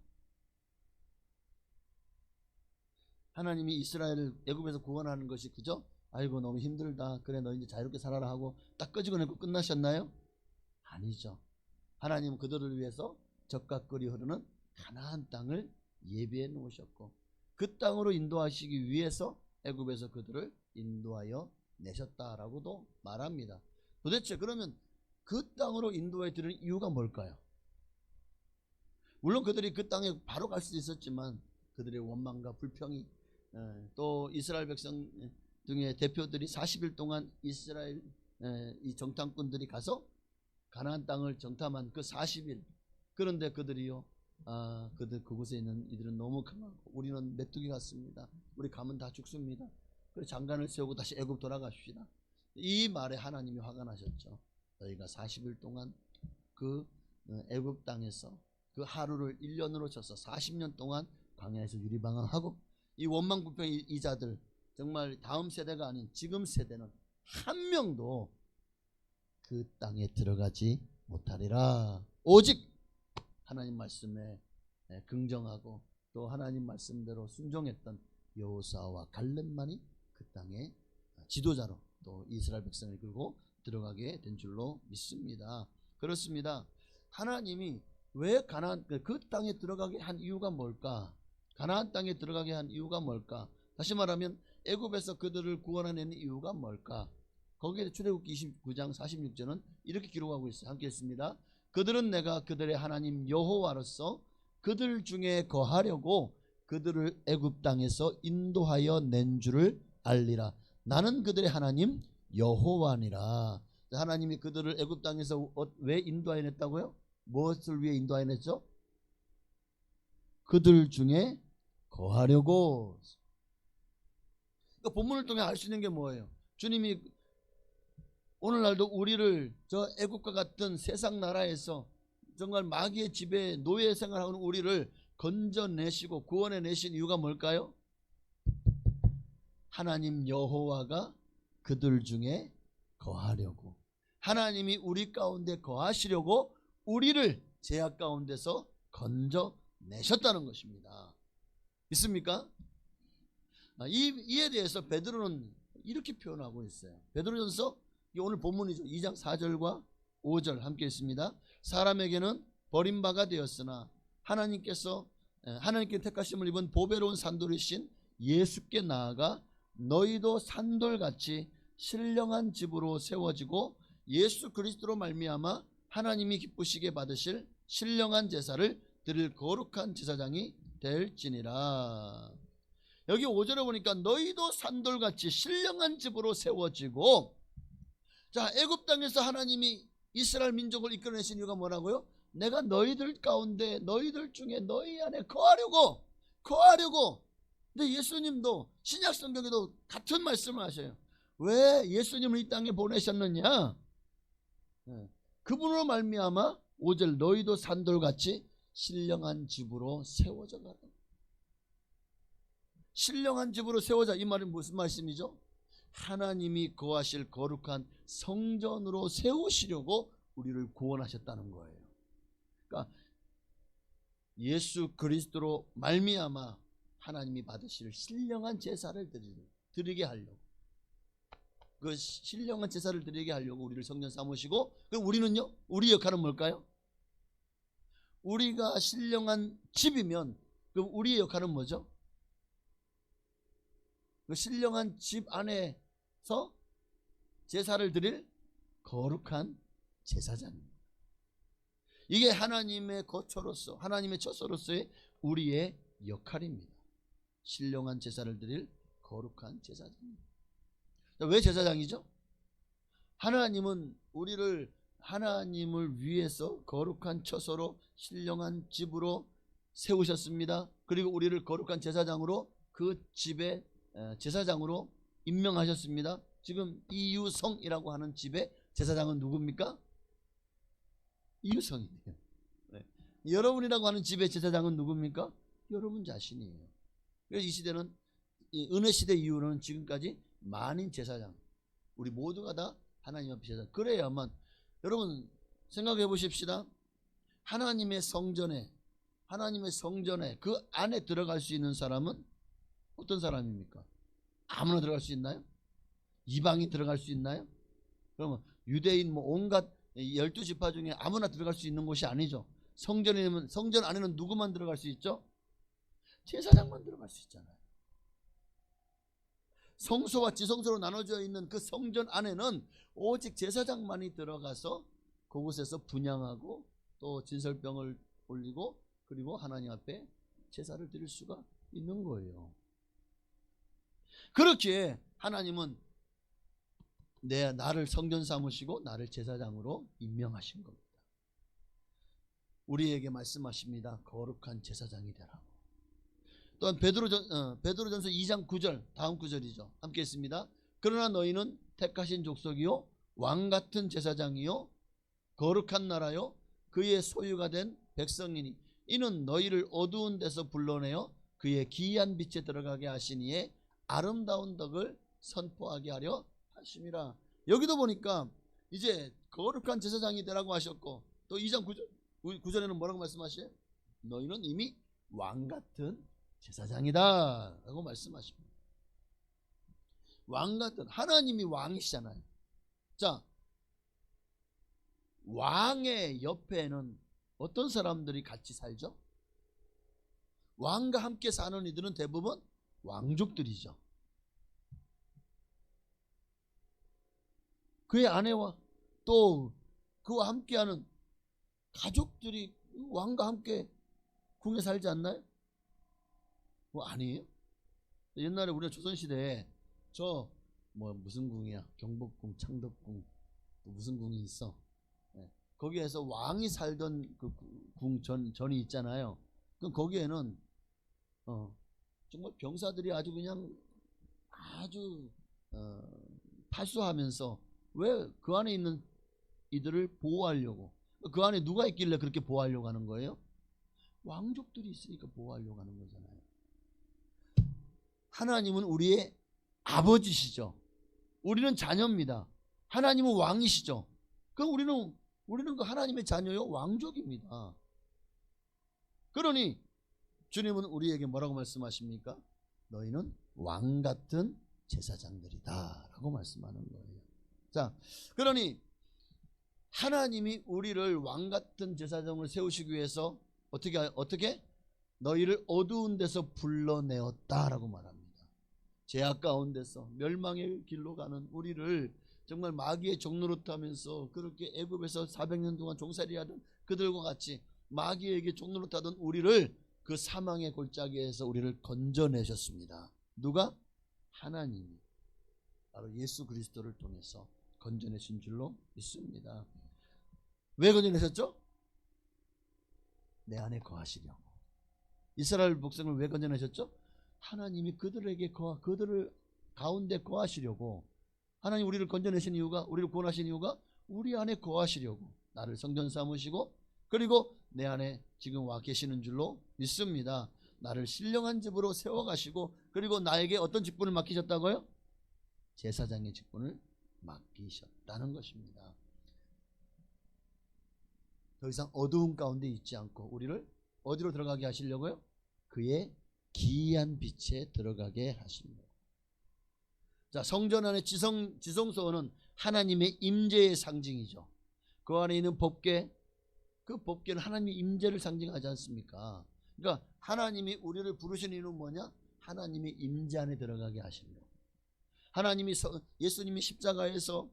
하나님이 이스라엘을 애굽에서 구원하는 것이 그저 아이고 너무 힘들다, 그래 너 이제 자유롭게 살아라 하고 딱 끄집어내고 끝나셨나요? 아니죠. 하나님은 그들을 위해서 젖과 꿀이 흐르는 가나안 땅을 예비해 놓으셨고 그 땅으로 인도하시기 위해서 애굽에서 그들을 인도하여 내셨다라고도 말합니다. 도대체 그러면 그 땅으로 인도해 드리는 이유가 뭘까요? 물론 그들이 그 땅에 바로 갈 수도 있었지만 그들의 원망과 불평이, 또 이스라엘 백성 중에 대표들이 40일 동안 이스라엘 이 정탐꾼들이 가서 가나안 땅을 정탐한 그 40일, 그런데 그들이요, 그들 그곳에 있는 이들은 너무 강하고 우리는 메뚜기 같습니다, 우리 가면 다 죽습니다, 그래서 장관을 세우고 다시 애굽 돌아가십시다, 이 말에 하나님이 화가 나셨죠. 너희가 40일 동안 그 애굽 땅에서 그 하루를 1년으로 쳐서 40년 동안 광야에서 유리방황하고 이 원망불평 이 자들, 정말 다음 세대가 아닌 지금 세대는 한 명도 그 땅에 들어가지 못하리라. 오직 하나님 말씀에 긍정하고 또 하나님 말씀대로 순종했던 여호수아와 갈렙만이 그 땅의 지도자로 또 이스라엘 백성을 이끌고 들어가게 된 줄로 믿습니다. 그렇습니다. 하나님이 왜 가나안 그 땅에 들어가게 한 이유가 뭘까? 가나안 땅에 들어가게 한 이유가 뭘까? 다시 말하면 애굽에서 그들을 구원하는 이유가 뭘까? 거기에 출애굽기 29장 46절은 이렇게 기록하고 있어요. 함께 했습니다. 그들은 내가 그들의 하나님 여호와로서 그들 중에 거하려고 그들을 애굽 땅에서 인도하여 낸 줄을 알리라. 나는 그들의 하나님 여호와니라. 하나님이 그들을 애굽 땅에서 왜 인도하여 냈다고요? 무엇을 위해 인도하여 냈죠? 그들 중에 거하려고. 그러니까 본문을 통해 알 수 있는 게 뭐예요? 주님이 오늘날도 우리를 저 애국과 같은 세상 나라에서 정말 마귀의 지배에 노예 생활하는 우리를 건져내시고 구원해내신 이유가 뭘까요? 하나님 여호와가 그들 중에 거하려고, 하나님이 우리 가운데 거하시려고 우리를 죄악 가운데서 건져내셨다는 것입니다. 믿습니까? 이에 대해서 베드로는 이렇게 표현하고 있어요. 베드로전서 오늘 본문이죠. 2장 4절과 5절 함께 있습니다. 사람에게는 버림바가 되었으나 하나님께 택하심을 입은 보배로운 산돌이신 예수께 나아가 너희도 산돌같이 신령한 집으로 세워지고 예수 그리스도로 말미암아 하나님이 기쁘시게 받으실 신령한 제사를 드릴 거룩한 제사장이 될지니라. 여기 5절에 보니까 너희도 산돌같이 신령한 집으로 세워지고, 자, 애굽 땅에서 하나님이 이스라엘 민족을 이끌어내신 이유가 뭐라고요? 내가 너희들 가운데 너희들 중에 너희 안에 거하려고. 근데 예수님도 신약 성경에도 같은 말씀을 하셔요. 왜 예수님을 이 땅에 보내셨느냐? 그분으로 말미암아 5절 너희도 산돌같이 신령한 집으로 세워져 가라. 신령한 집으로 세워자, 이 말은 무슨 말씀이죠? 하나님이 거하실 거룩한 성전으로 세우시려고 우리를 구원하셨다는 거예요. 그러니까 예수 그리스도로 말미암아 하나님이 받으실 신령한 제사를 드리게 하려고, 그 신령한 제사를 드리게 하려고 우리를 성전 삼으시고, 그럼 우리는요? 우리 역할은 뭘까요? 우리가 신령한 집이면 그럼 우리의 역할은 뭐죠? 그 신령한 집 안에서 제사를 드릴 거룩한 제사장입니다. 이게 하나님의 거처로서, 하나님의 처소로서의 우리의 역할입니다. 신령한 제사를 드릴 거룩한 제사장입니다. 왜 제사장이죠? 하나님은 우리를 하나님을 위해서 거룩한 처소로 신령한 집으로 세우셨습니다. 그리고 우리를 거룩한 제사장으로 그 집의 제사장으로 임명하셨습니다. 지금 이유성이라고 하는 집의 제사장은 누굽니까? 이유성이에요. 네. 여러분이라고 하는 집의 제사장은 누굽니까? 여러분 자신이에요. 그래서 이 시대는, 이 은혜 시대 이후로는 지금까지 만인 제사장, 우리 모두가 다 하나님 앞에 제사장. 그래야만, 여러분 생각해 보십시다. 하나님의 성전에 그 안에 들어갈 수 있는 사람은 어떤 사람입니까? 아무나 들어갈 수 있나요? 이방인 들어갈 수 있나요? 그러면 유대인 온갖 12지파 중에 아무나 들어갈 수 있는 곳이 아니죠. 성전 안에는 누구만 들어갈 수 있죠? 제사장만 들어갈 수 있잖아요. 성소와 지성소로 나눠져 있는 그 성전 안에는 오직 제사장만이 들어가서 그곳에서 분향하고 또 진설병을 올리고 그리고 하나님 앞에 제사를 드릴 수가 있는 거예요. 그렇게 하나님은 나를 성전 삼으시고 나를 제사장으로 임명하신 겁니다. 우리에게 말씀하십니다. 거룩한 제사장이 되라고. 또한 베드로전서 2장 9절, 다음 구절이죠. 함께 했습니다. 그러나 너희는 택하신 족속이요 왕같은 제사장이요 거룩한 나라요 그의 소유가 된 백성이니 이는 너희를 어두운 데서 불러내어 그의 기이한 빛에 들어가게 하시니에 아름다운 덕을 선포하게 하려 하심이라. 여기도 보니까 이제 거룩한 제사장이 되라고 하셨고, 또 2장 9절에는 뭐라고 말씀하셔요? 너희는 이미 왕같은 제사장이다 라고 말씀하십니다. 왕같은, 하나님이 왕이시잖아요. 자, 왕의 옆에는 어떤 사람들이 같이 살죠? 왕과 함께 사는 이들은 대부분 왕족들이죠. 그의 아내와 또 그와 함께하는 가족들이 왕과 함께 궁에 살지 않나요? 아니에요? 옛날에 우리가 조선시대에 무슨 궁이야? 경복궁, 창덕궁, 또 무슨 궁이 있어? 거기에서 왕이 살던 그 궁 전이 있잖아요. 그럼 거기에는 정말 병사들이 아주 그냥 탈수하면서 왜 그 안에 있는 이들을 보호하려고, 그 안에 누가 있길래 그렇게 보호하려고 하는 거예요? 왕족들이 있으니까 보호하려고 하는 거잖아요. 하나님은 우리의 아버지시죠. 우리는 자녀입니다. 하나님은 왕이시죠. 그럼 우리는 그 하나님의 자녀요 왕족입니다. 그러니 주님은 우리에게 뭐라고 말씀하십니까? 너희는 왕같은 제사장들이다 라고 말씀하는 거예요. 자, 그러니 하나님이 우리를 왕같은 제사장을 세우시기 위해서 어떻게 너희를 어두운 데서 불러내었다라고 말합니다. 죄악 가운데서 멸망의 길로 가는 우리를 정말 마귀의 종노릇하면서 그렇게 애굽에서 400년 동안 종살이하던 그들과 같이 마귀에게 종노릇하던 우리를 그 사망의 골짜기에서 우리를 건져내셨습니다. 누가? 하나님이 바로 예수 그리스도를 통해서 건져내신 줄로 믿습니다. 왜 건져내셨죠? 내 안에 거하시려고. 이스라엘 백성을 왜 건져내셨죠? 하나님이 그들을 가운데 거하시려고. 하나님 우리를 건져내신 이유가, 우리를 구원하신 이유가 우리 안에 거하시려고 나를 성전 삼으시고 그리고 내 안에 지금 와 계시는 줄로 믿습니다. 나를 신령한 집으로 세워가시고 그리고 나에게 어떤 직분을 맡기셨다고요? 제사장의 직분을 맡기셨다는 것입니다. 더 이상 어두운 가운데 있지 않고 우리를 어디로 들어가게 하시려고요? 그의 기이한 빛에 들어가게 하십니다. 자, 성전 안의 지성소는 하나님의 임재의 상징이죠. 그 안에 있는 법궤, 그 법궤는 하나님의 임재를 상징하지 않습니까? 그러니까 하나님이 우리를 부르신 이유는 뭐냐? 하나님의 임재 안에 들어가게 하시려고. 예수님이 십자가에서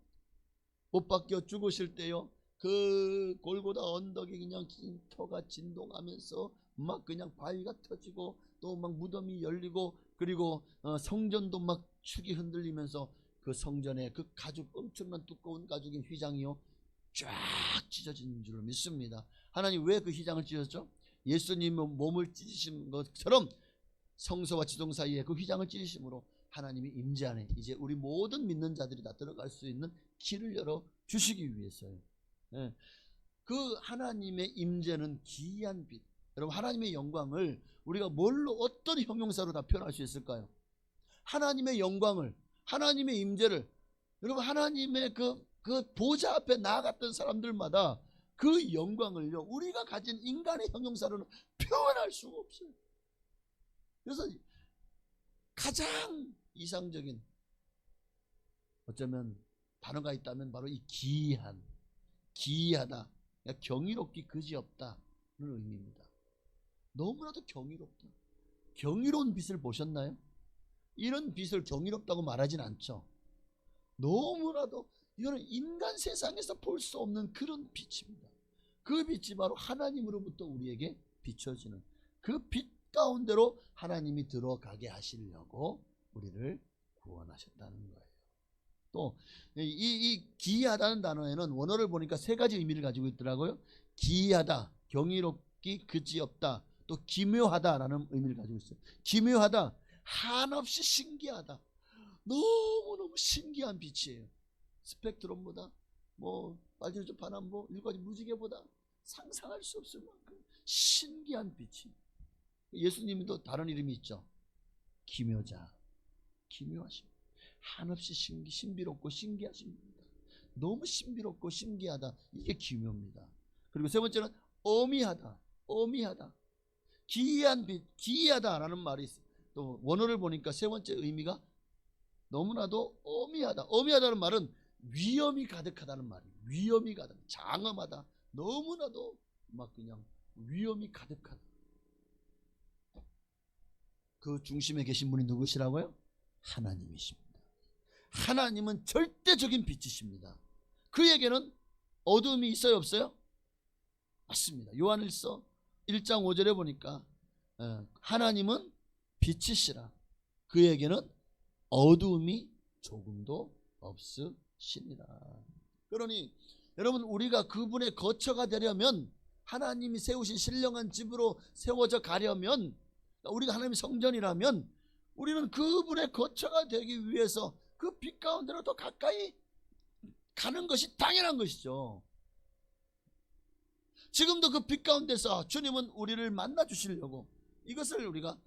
못 박혀 죽으실 때요, 그 골고다 언덕이 그냥 터가 진동하면서 막 그냥 바위가 터지고 또 막 무덤이 열리고 그리고 성전도 막 축이 흔들리면서 그 성전에 그 가죽, 엄청난 두꺼운 가죽의 휘장이요 쫙 찢어진 줄로 믿습니다. 하나님 왜 그 휘장을 찢었죠? 예수님 몸을 찢으신 것처럼 성소와 지성 사이에 그 휘장을 찢으심으로 하나님이 임재 안에 이제 우리 모든 믿는 자들이 다 들어갈 수 있는 길을 열어 주시기 위해서요. 예. 그 하나님의 임재는 기이한 빛. 여러분, 하나님의 영광을 우리가 뭘로, 어떤 형용사로 다 표현할 수 있을까요? 하나님의 영광을, 하나님의 임재를, 여러분, 하나님의 그 보좌 앞에 나아갔던 사람들마다 그 영광을요, 우리가 가진 인간의 형용사로는 표현할 수가 없어요. 그래서 가장 이상적인, 어쩌면 단어가 있다면 바로 이 기이한, 기이하다, 경이롭기 그지없다는 의미입니다. 너무나도 경이롭다. 경이로운 빛을 보셨나요? 이런 빛을 경이롭다고 말하진 않죠. 너무나도 이거는 인간 세상에서 볼 수 없는 그런 빛입니다. 그 빛이 바로 하나님으로부터 우리에게 비춰지는 그 빛 가운데로 하나님이 들어가게 하시려고 우리를 구원하셨다는 거예요. 또 이 기이하다는 단어에는 원어를 보니까 세 가지 의미를 가지고 있더라고요. 기이하다, 경이롭기 그지없다, 또 기묘하다라는 의미를 가지고 있어요. 기묘하다, 한없이 신기하다. 너무너무 신기한 빛이에요. 스펙트럼보다, 빨주노초 파남보, 일과지 무지개보다 상상할 수 없을 만큼 신기한 빛이. 예수님도 다른 이름이 있죠. 기묘자, 기묘하십니다. 한없이 신비롭고 신기하신 분이다. 너무 신비롭고 신기하다. 이게 기묘입니다. 그리고 세 번째는 어미하다, 어미하다. 기이한 빛, 기이하다라는 말이 있어요. 또 원어를 보니까 세 번째 의미가 너무나도 어미하다. 어미하다는 말은 위험이 가득하다는 말이에요. 위험이 가득, 장엄하다. 너무나도 막 그냥 위험이 가득하다. 그 중심에 계신 분이 누구시라고요? 하나님이십니다. 하나님은 절대적인 빛이십니다. 그에게는 어둠이 있어요, 없어요? 맞습니다. 요한일서 1장 5절에 보니까 하나님은 빛이시라. 그에게는 어두움이 조금도 없으시니라. 그러니 여러분, 우리가 그분의 거처가 되려면, 하나님이 세우신 신령한 집으로 세워져 가려면, 우리가 하나님의 성전이라면 우리는 그분의 거처가 되기 위해서 그 빛 가운데로 더 가까이 가는 것이 당연한 것이죠. 지금도 그 빛 가운데서 주님은 우리를 만나 주시려고, 이것을 우리가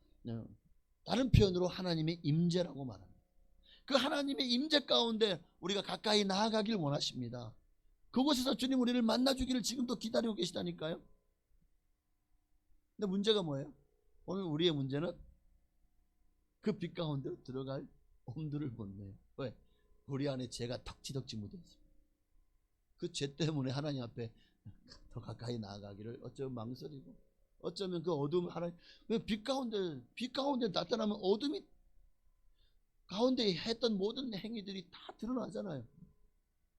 다른 표현으로 하나님의 임재라고 말합니다. 그 하나님의 임재 가운데 우리가 가까이 나아가길 원하십니다. 그곳에서 주님 우리를 만나 주기를 지금도 기다리고 계시다니까요. 근데 문제가 뭐예요? 오늘 우리의 문제는 그 빛 가운데 들어갈 엄두를 못 내요. 왜? 우리 안에 죄가 덕지덕지 묻어 있습니다. 그 죄 때문에 하나님 앞에 더 가까이 나아가기를 어쩌면 망설이고, 어쩌면 그 어둠, 하나님, 왜 빛 가운데 나타나면 어둠이 가운데 했던 모든 행위들이 다 드러나잖아요.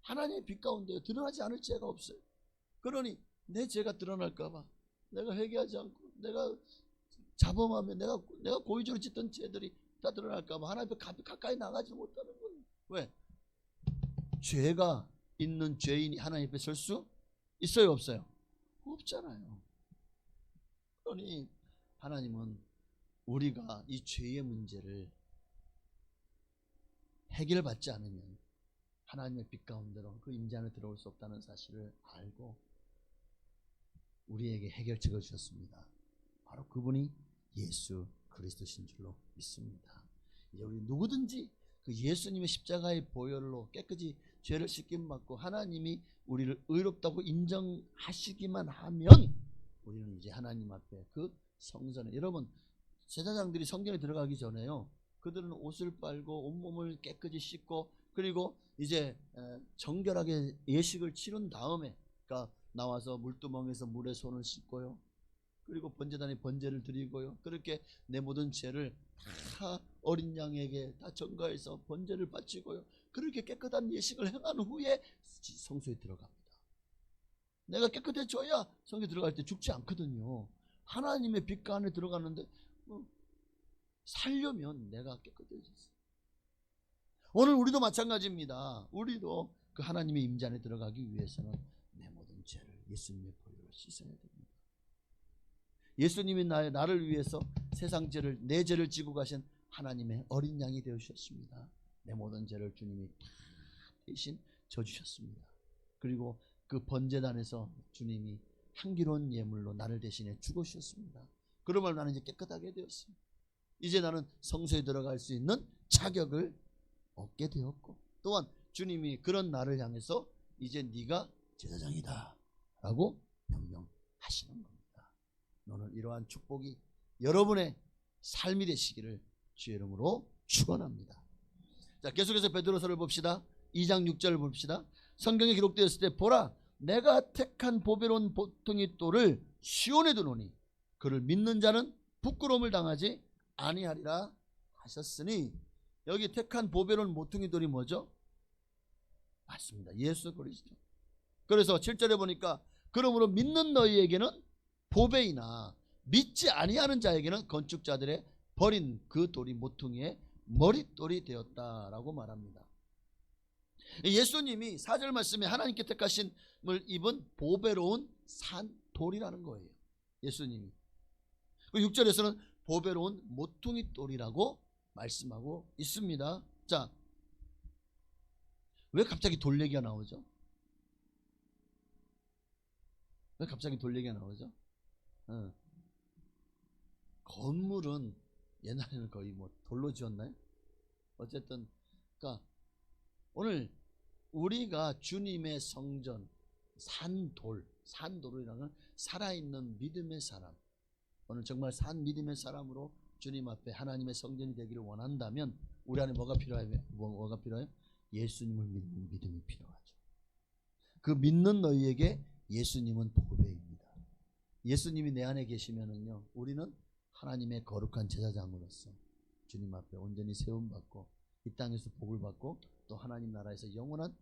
하나님의 빛 가운데 드러나지 않을 죄가 없어요. 그러니 내 죄가 드러날까봐, 내가 회개하지 않고 내가 자범하면 내가 고의적으로 짓던 죄들이 다 드러날까봐 하나님 앞에 가까이 나가지 못하는 거예요. 왜? 죄가 있는 죄인이 하나님 앞에 설 수 있어요, 없어요? 없잖아요. 그러니 하나님은 우리가 이 죄의 문제를 해결받지 않으면 하나님의 빛 가운데로 그 임재 안에 들어올 수 없다는 사실을 알고 우리에게 해결책을 주셨습니다. 바로 그분이 예수 그리스도신 줄로 믿습니다. 이제 우리 누구든지 그 예수님의 십자가의 보혈로 깨끗이 죄를 씻김 받고 하나님이 우리를 의롭다고 인정하시기만 하면 우리는 이제 하나님 앞에 그 성전에, 여러분, 제사장들이 성전에 들어가기 전에요, 그들은 옷을 빨고 온몸을 깨끗이 씻고, 그리고 이제 정결하게 예식을 치른 다음에, 그러니까 나와서 물두멍에서 물에 손을 씻고요, 그리고 번제단에 번제를 드리고요, 그렇게 내 모든 죄를 다 어린 양에게 다 전가해서 번제를 바치고요, 그렇게 깨끗한 예식을 행한 후에 성소에 들어갑니다. 내가 깨끗해져야 성소에 들어갈 때 죽지 않거든요. 하나님의 빛 안에 들어가는데 살려면 내가 깨끗해졌어요. 오늘 우리도 마찬가지입니다. 우리도 그 하나님의 임재 안에 들어가기 위해서는 예수님의 보혈로 씻어야 됩니다. 예수님이 나를 위해서 세상 죄를, 내 죄를 지고 가신 하나님의 어린 양이 되어주셨습니다. 내 모든 죄를 주님이 대신 져주셨습니다. 그리고 그 번제단에서 주님이 향기로운 예물로 나를 대신해 죽으셨습니다. 그러므로 나는 이제 깨끗하게 되었습니다. 이제 나는 성소에 들어갈 수 있는 자격을 얻게 되었고, 또한 주님이 그런 나를 향해서 이제 네가 제사장이다 라고 명령하시는 겁니다. 오늘 이러한 축복이 여러분의 삶이 되시기를 주의 이름으로 축원합니다. 자, 계속해서 베드로서를 봅시다. 2장 6절을 봅시다. 성경에 기록되었을 때 보라 내가 택한 보배로운 보통이 돌을 시온에 두노니 그를 믿는 자는 부끄러움을 당하지 아니하리라 하셨으니, 여기 택한 보배로운 모퉁이 돌이 뭐죠? 맞습니다. 예수 그리스도. 그래서 7절에 보니까 그러므로 믿는 너희에게는 보배이나 믿지 아니하는 자에게는 건축자들의 버린 그 돌이 모퉁이의 머릿돌이 되었다라고 말합니다. 예수님이 4절 말씀에 하나님께 택하심을 입은 보배로운 산돌이라는 거예요. 예수님이. 6절에서는 보배로운 모퉁이 돌이라고 말씀하고 있습니다. 자, 왜 갑자기 돌 얘기가 나오죠? 왜 갑자기 돌 얘기가 나오죠? 건물은 옛날에는 거의 뭐 돌로 지었나요? 어쨌든 그러니까 오늘 우리가 주님의 성전 산돌이라는 살아있는 믿음의 사람, 오늘 정말 산 믿음의 사람으로 주님 앞에 하나님의 성전이 되기를 원한다면 우리 안에 뭐가 필요해요? 예수님을 믿는 믿음이 필요하죠. 그 믿는 너희에게 예수님은 보배입니다. 예수님이 내 안에 계시면은요, 우리는 하나님의 거룩한 제사장으로서 주님 앞에 온전히 세움받고 이 땅에서 복을 받고 또 하나님 나라에서 영원한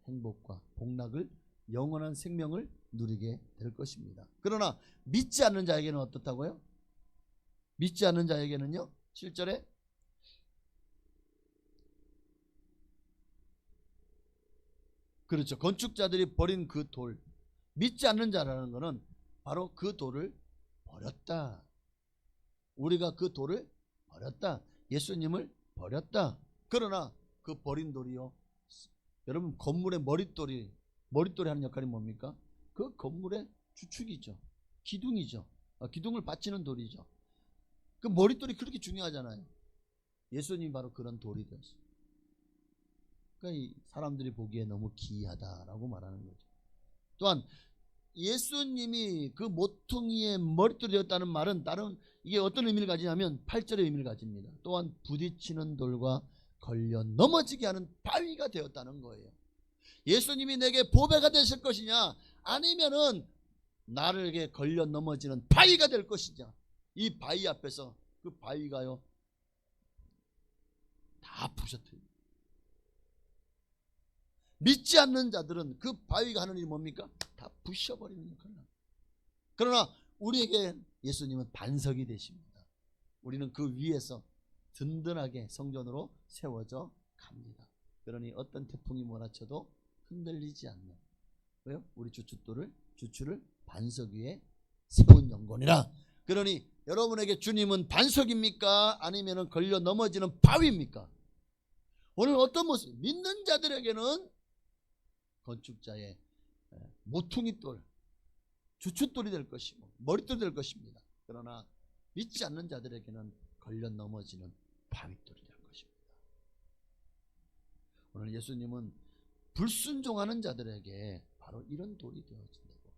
행복과 복락을, 영원한 생명을 누리게 될 것입니다. 그러나 믿지 않는 자에게는 어떻다고요? 믿지 않는 자에게는요, 7절에 그렇죠. 건축자들이 버린 그 돌, 믿지 않는 자라는 것은 바로 그 돌을 버렸다. 우리가 그 돌을 버렸다. 예수님을 버렸다. 그러나 그 버린 돌이요, 여러분 건물의 머릿돌이 하는 역할이 뭡니까? 그 건물의 주축이죠. 기둥이죠. 기둥을 받치는 돌이죠. 그 머릿돌이 그렇게 중요하잖아요. 예수님이 바로 그런 돌이 되었어요. 그러니까 사람들이 보기에 너무 기이하다라고 말하는 거죠. 또한 예수님이 그 모퉁이의 머릿돌이 되었다는 말은 다른 이게 어떤 의미를 가지냐면 8절의 의미를 가집니다. 또한 부딪히는 돌과 걸려 넘어지게 하는 바위가 되었다는 거예요. 예수님이 내게 보배가 되실 것이냐, 아니면은 나에게 걸려 넘어지는 바위가 될 것이냐. 이 바위 앞에서 그 바위가요 다 부셔뜨립니다. 믿지 않는 자들은 그 바위가 하는 일이 뭡니까? 다 부셔버리는 역할을 합니다. 그러나 우리에게 예수님은 반석이 되십니다. 우리는 그 위에서 든든하게 성전으로 세워져 갑니다. 그러니 어떤 태풍이 몰아쳐도 흔들리지 않는, 왜요? 우리 주추를 반석 위에 세운 영혼이라. 그러니 여러분에게 주님은 반석입니까? 아니면 걸려 넘어지는 바위입니까? 오늘 어떤 모습? 믿는 자들에게는 건축자의 모퉁이돌, 주춧돌이 될 것이고 머릿돌이 될 것입니다. 그러나 믿지 않는 자들에게는 걸려 넘어지는 바위돌이 될 것입니다. 오늘 예수님은 불순종하는 자들에게 바로 이런 돌이 되어진다고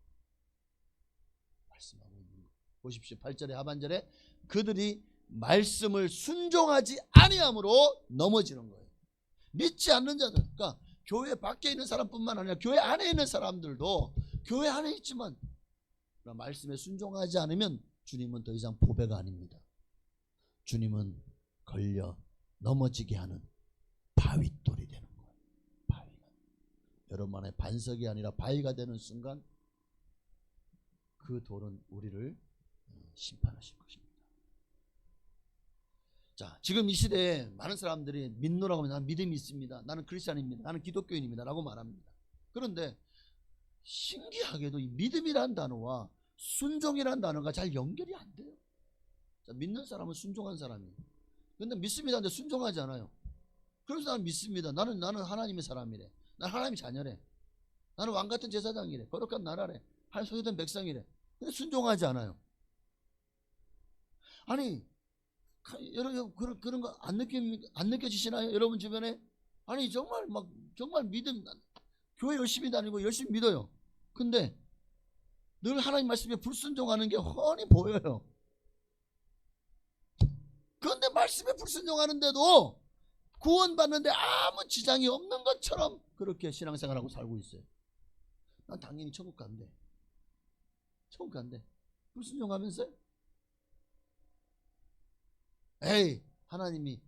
말씀하고 있는 거예요. 보십시오. 8절의 하반절에 그들이 말씀을 순종하지 아니함으로 넘어지는 거예요. 믿지 않는 자들, 그러니까 교회 밖에 있는 사람뿐만 아니라 교회 안에 있는 사람들도 교회 안에 있지만 말씀에 순종하지 않으면 주님은 더 이상 보배가 아닙니다. 주님은 걸려 넘어지게 하는 바위돌이 되는 거예요. 바위가. 여러분만의 반석이 아니라 바위가 되는 순간 그 돌은 우리를 심판하실 것입니다. 자, 지금 이 시대에 많은 사람들이 믿노라고 하면 나는 믿음이 있습니다. 나는 크리스찬입니다. 나는 기독교인입니다. 라고 말합니다. 그런데 신기하게도 이 믿음이란 단어와 순종이란 단어가 잘 연결이 안 돼요. 자, 믿는 사람은 순종한 사람이에요. 근데 믿습니다 하는데 순종하지 않아요. 그래서 나는 믿습니다. 나는 하나님의 사람이래. 나는 하나님의 자녀래. 나는 왕같은 제사장이래. 거룩한 나라래. 하나님 소유된 백성이래. 근데 순종하지 않아요. 아니, 여러분 그런 거 안 느껴지시나요? 여러분 주변에? 아니 정말 믿음, 교회 열심히 다니고 열심히 믿어요. 근데 늘 하나님 말씀에 불순종하는 게 훤히 보여요. 그런데 말씀에 불순종하는데도 구원받는데 아무 지장이 없는 것처럼 그렇게 신앙생활하고 살고 있어요. 난 당연히 천국 간대. 천국 간대. 불순종하면서요? 에이, 하나님이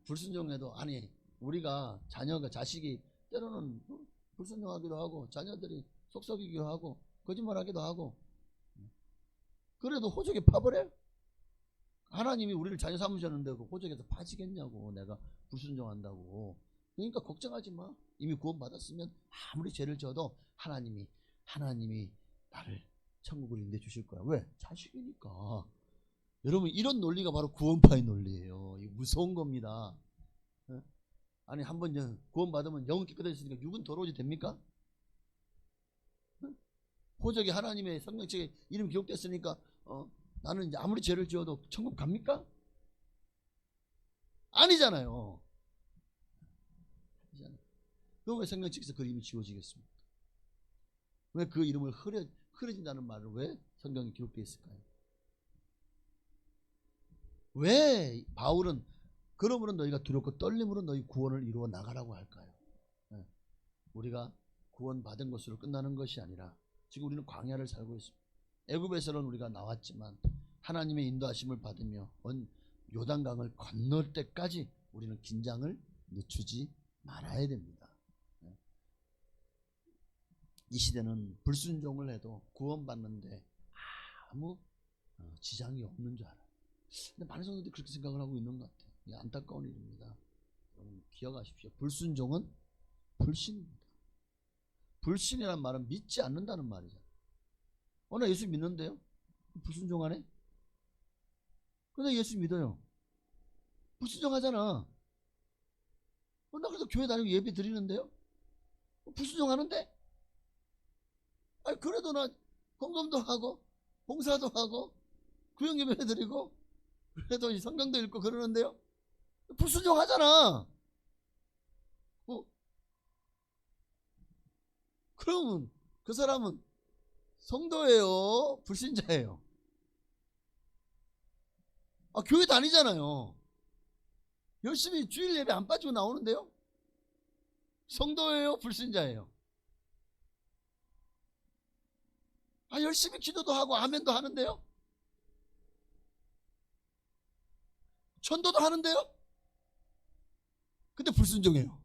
불순종해도, 아니, 우리가 자식이 때로는 불순종하기도 하고 자녀들이 속썩이기도 하고 거짓말하기도 하고, 그래도 호적에 파버려요? 하나님이 우리를 자녀 삼으셨는데 그 호적에서 파지겠냐고, 내가 불순종한다고. 그러니까 걱정하지 마. 이미 구원받았으면 아무리 죄를 져도 하나님이 나를 천국을 인도해 주실 거야. 왜? 자식이니까. 여러분, 이런 논리가 바로 구원파의 논리예요. 이거 무서운 겁니다. 아니, 한번 구원받으면 영은 깨끗해졌으니까 육은 더러워지 됩니까? 호적에 하나님의 성경책에 이름 기록됐으니까 나는 이제 아무리 죄를 지어도 천국 갑니까? 아니잖아요. 그럼 왜 성경책에서 그 이름이 지워지겠습니까? 왜 그 이름을 흐려진다는 말을 왜 성경에 기록되어 있을까요? 왜 바울은 그러므로 너희가 두렵고 떨림으로 너희 구원을 이루어 나가라고 할까요? 우리가 구원받은 것으로 끝나는 것이 아니라 지금 우리는 광야를 살고 있습니다. 애굽에서는 우리가 나왔지만 하나님의 인도하심을 받으며 요단강을 건널 때까지 우리는 긴장을 늦추지 말아야 됩니다. 이 시대는 불순종을 해도 구원받는데 아무 지장이 없는 줄 알아요. 근데 많은 성도들이 그렇게 생각을 하고 있는 것 같아요. 이게 안타까운 일입니다. 여러분 기억하십시오. 불순종은 불신입니다. 불신이란 말은 믿지 않는다는 말이잖아요. 나 예수 믿는데요? 불순종하네? 근데 예수 믿어요. 불순종하잖아. 나 그래도 교회 다니고 예배 드리는데요? 불순종하는데? 아니, 그래도 나 헌금도 하고 봉사도 하고 구역 예배 드리고 그래도 이 성경도 읽고 그러는데요? 불순종하잖아. 그러면 그 사람은 성도예요? 불신자예요? 교회 다니잖아요. 열심히 주일 예배 안 빠지고 나오는데요? 성도예요? 불신자예요? 열심히 기도도 하고 아멘도 하는데요? 전도도 하는데요? 근데 불순종해요.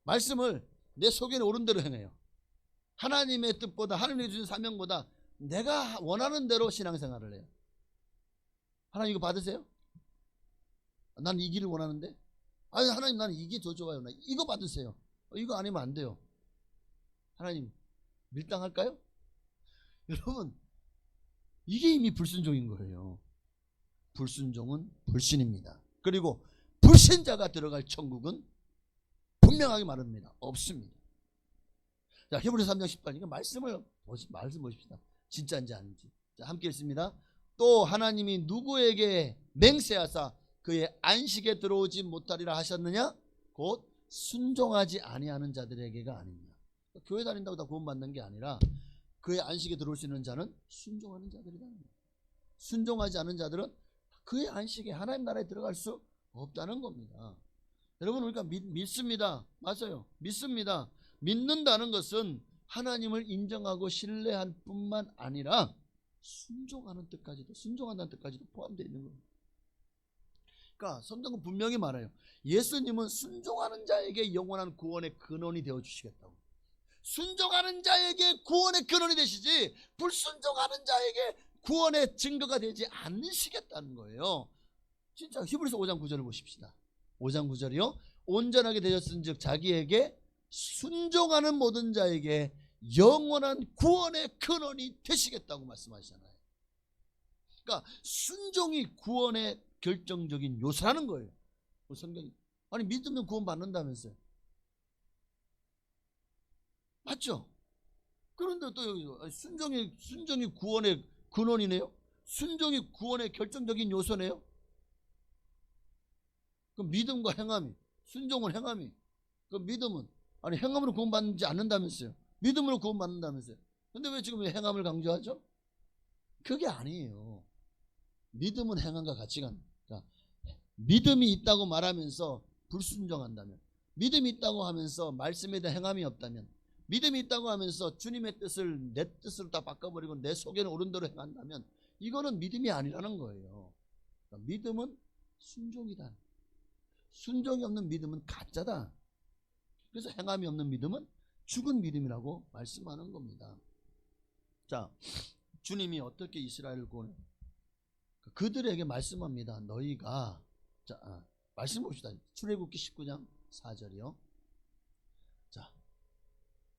말씀을 내 속에는 옳은 대로 행해요. 하나님의 뜻보다, 하나님이 주신 사명보다 내가 원하는 대로 신앙생활을 해요. 하나님 이거 받으세요? 난 이 길을 원하는데? 아니, 하나님 나는 이게 더 좋아요. 나 이거 받으세요. 이거 아니면 안 돼요. 하나님 밀당할까요? 여러분, 이게 이미 불순종인 거예요. 불순종은 불신입니다. 그리고 불신자가 들어갈 천국은 분명하게 말합니다. 없습니다. 자, 히브리서 3장 10절. 말씀 보십시다. 진짜인지 아닌지. 자, 함께 읽습니다. 또 하나님이 누구에게 맹세하사 그의 안식에 들어오지 못하리라 하셨느냐? 곧 순종하지 아니하는 자들에게가 아니냐. 교회 다닌다고 다 구원받는 게 아니라 그의 안식에 들어올 수 있는 자는 순종하는 자들이다. 순종하지 않은 자들은 그의 안식에, 하나님 나라에 들어갈 수 없다는 겁니다. 여러분, 우리가 믿습니다. 맞아요. 믿습니다. 믿는다는 것은 하나님을 인정하고 신뢰할 뿐만 아니라 순종한다는 뜻까지도 포함되어 있는 겁니다. 그러니까 성경은 분명히 말해요. 예수님은 순종하는 자에게 영원한 구원의 근원이 되어 주시겠다고. 순종하는 자에게 구원의 근원이 되시지 불순종하는 자에게 구원의 증거가 되지 않으시겠다는 거예요. 진짜 히브리서 5장 9절을 보십시다. 5장 9절이요. 온전하게 되셨은즉 자기에게 순종하는 모든 자에게 영원한 구원의 근원이 되시겠다고 말씀하시잖아요. 그러니까 순종이 구원의 결정적인 요소라는 거예요. 성경이 아니 믿으면 구원 받는다면서요. 맞죠? 그런데 또 여기 순종이 구원의 근원이네요. 순종이 구원의 결정적인 요소네요. 그럼 믿음과 행함이, 순종은 행함이, 그 믿음은 아니 행함으로 구원받지 않는다면서요. 믿음으로 구원받는다면서요. 근데 왜 지금 행함을 강조하죠? 그게 아니에요. 믿음은 행함과 같이 간다. 믿음이 있다고 말하면서 불순종한다면, 믿음이 있다고 하면서 말씀에 대한 행함이 없다면, 믿음이 있다고 하면서 주님의 뜻을 내 뜻으로 다 바꿔버리고 내 속에는 옳은 대로 행한다면 이거는 믿음이 아니라는 거예요. 그러니까 믿음은 순종이다. 순종이 없는 믿음은 가짜다. 그래서 행함이 없는 믿음은 죽은 믿음이라고 말씀하는 겁니다. 자, 주님이 어떻게 이스라엘을 구원해? 그들에게 말씀합니다. 너희가 자, 말씀 봅시다. 출애굽기 19장 4절이요. 자,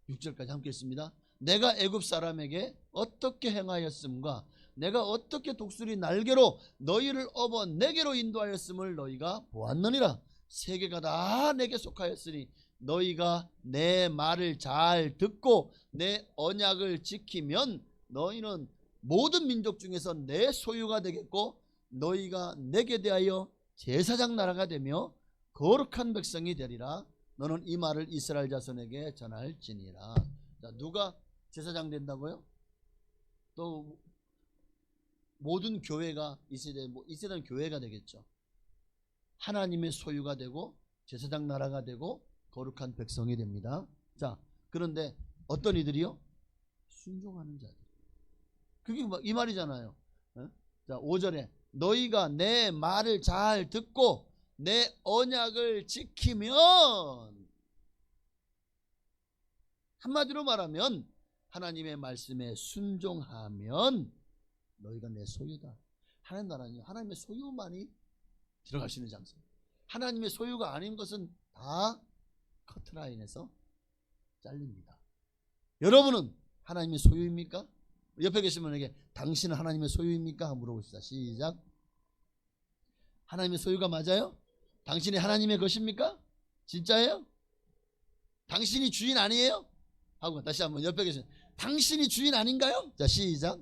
6절까지 함께 읽습니다. 내가 애굽 사람에게 어떻게 행하였음과 내가 어떻게 독수리 날개로 너희를 업어 내게로 인도하였음을 너희가 보았느니라. 세계가 다 내게 속하였으니 너희가 내 말을 잘 듣고 내 언약을 지키면 너희는 모든 민족 중에서 내 소유가 되겠고 너희가 내게 대하여 제사장 나라가 되며 거룩한 백성이 되리라. 너는 이 말을 이스라엘 자손에게 전할지니라. 자, 누가 제사장 된다고요? 또 모든 교회가 이 세대는 교회가 되겠죠. 하나님의 소유가 되고 제사장 나라가 되고 거룩한 백성이 됩니다. 자, 그런데 어떤 이들이요? 순종하는 자들. 그게 이 말이잖아요. 자, 5절에 너희가 내 말을 잘 듣고 내 언약을 지키면, 한마디로 말하면 하나님의 말씀에 순종하면 너희가 내 소유다. 하나님 나라는요, 하나님의 소유만이 들어갈 수 있는 장소. 하나님의 소유가 아닌 것은 다 커트라인에서 잘립니다. 여러분은 하나님의 소유입니까? 옆에 계신 분에게 당신은 하나님의 소유입니까? 물어봅시다. 시작. 하나님의 소유가 맞아요? 당신이 하나님의 것입니까? 진짜예요? 당신이 주인 아니에요? 하고 다시 한번 옆에 계신 당신이 주인 아닌가요? 자, 시작.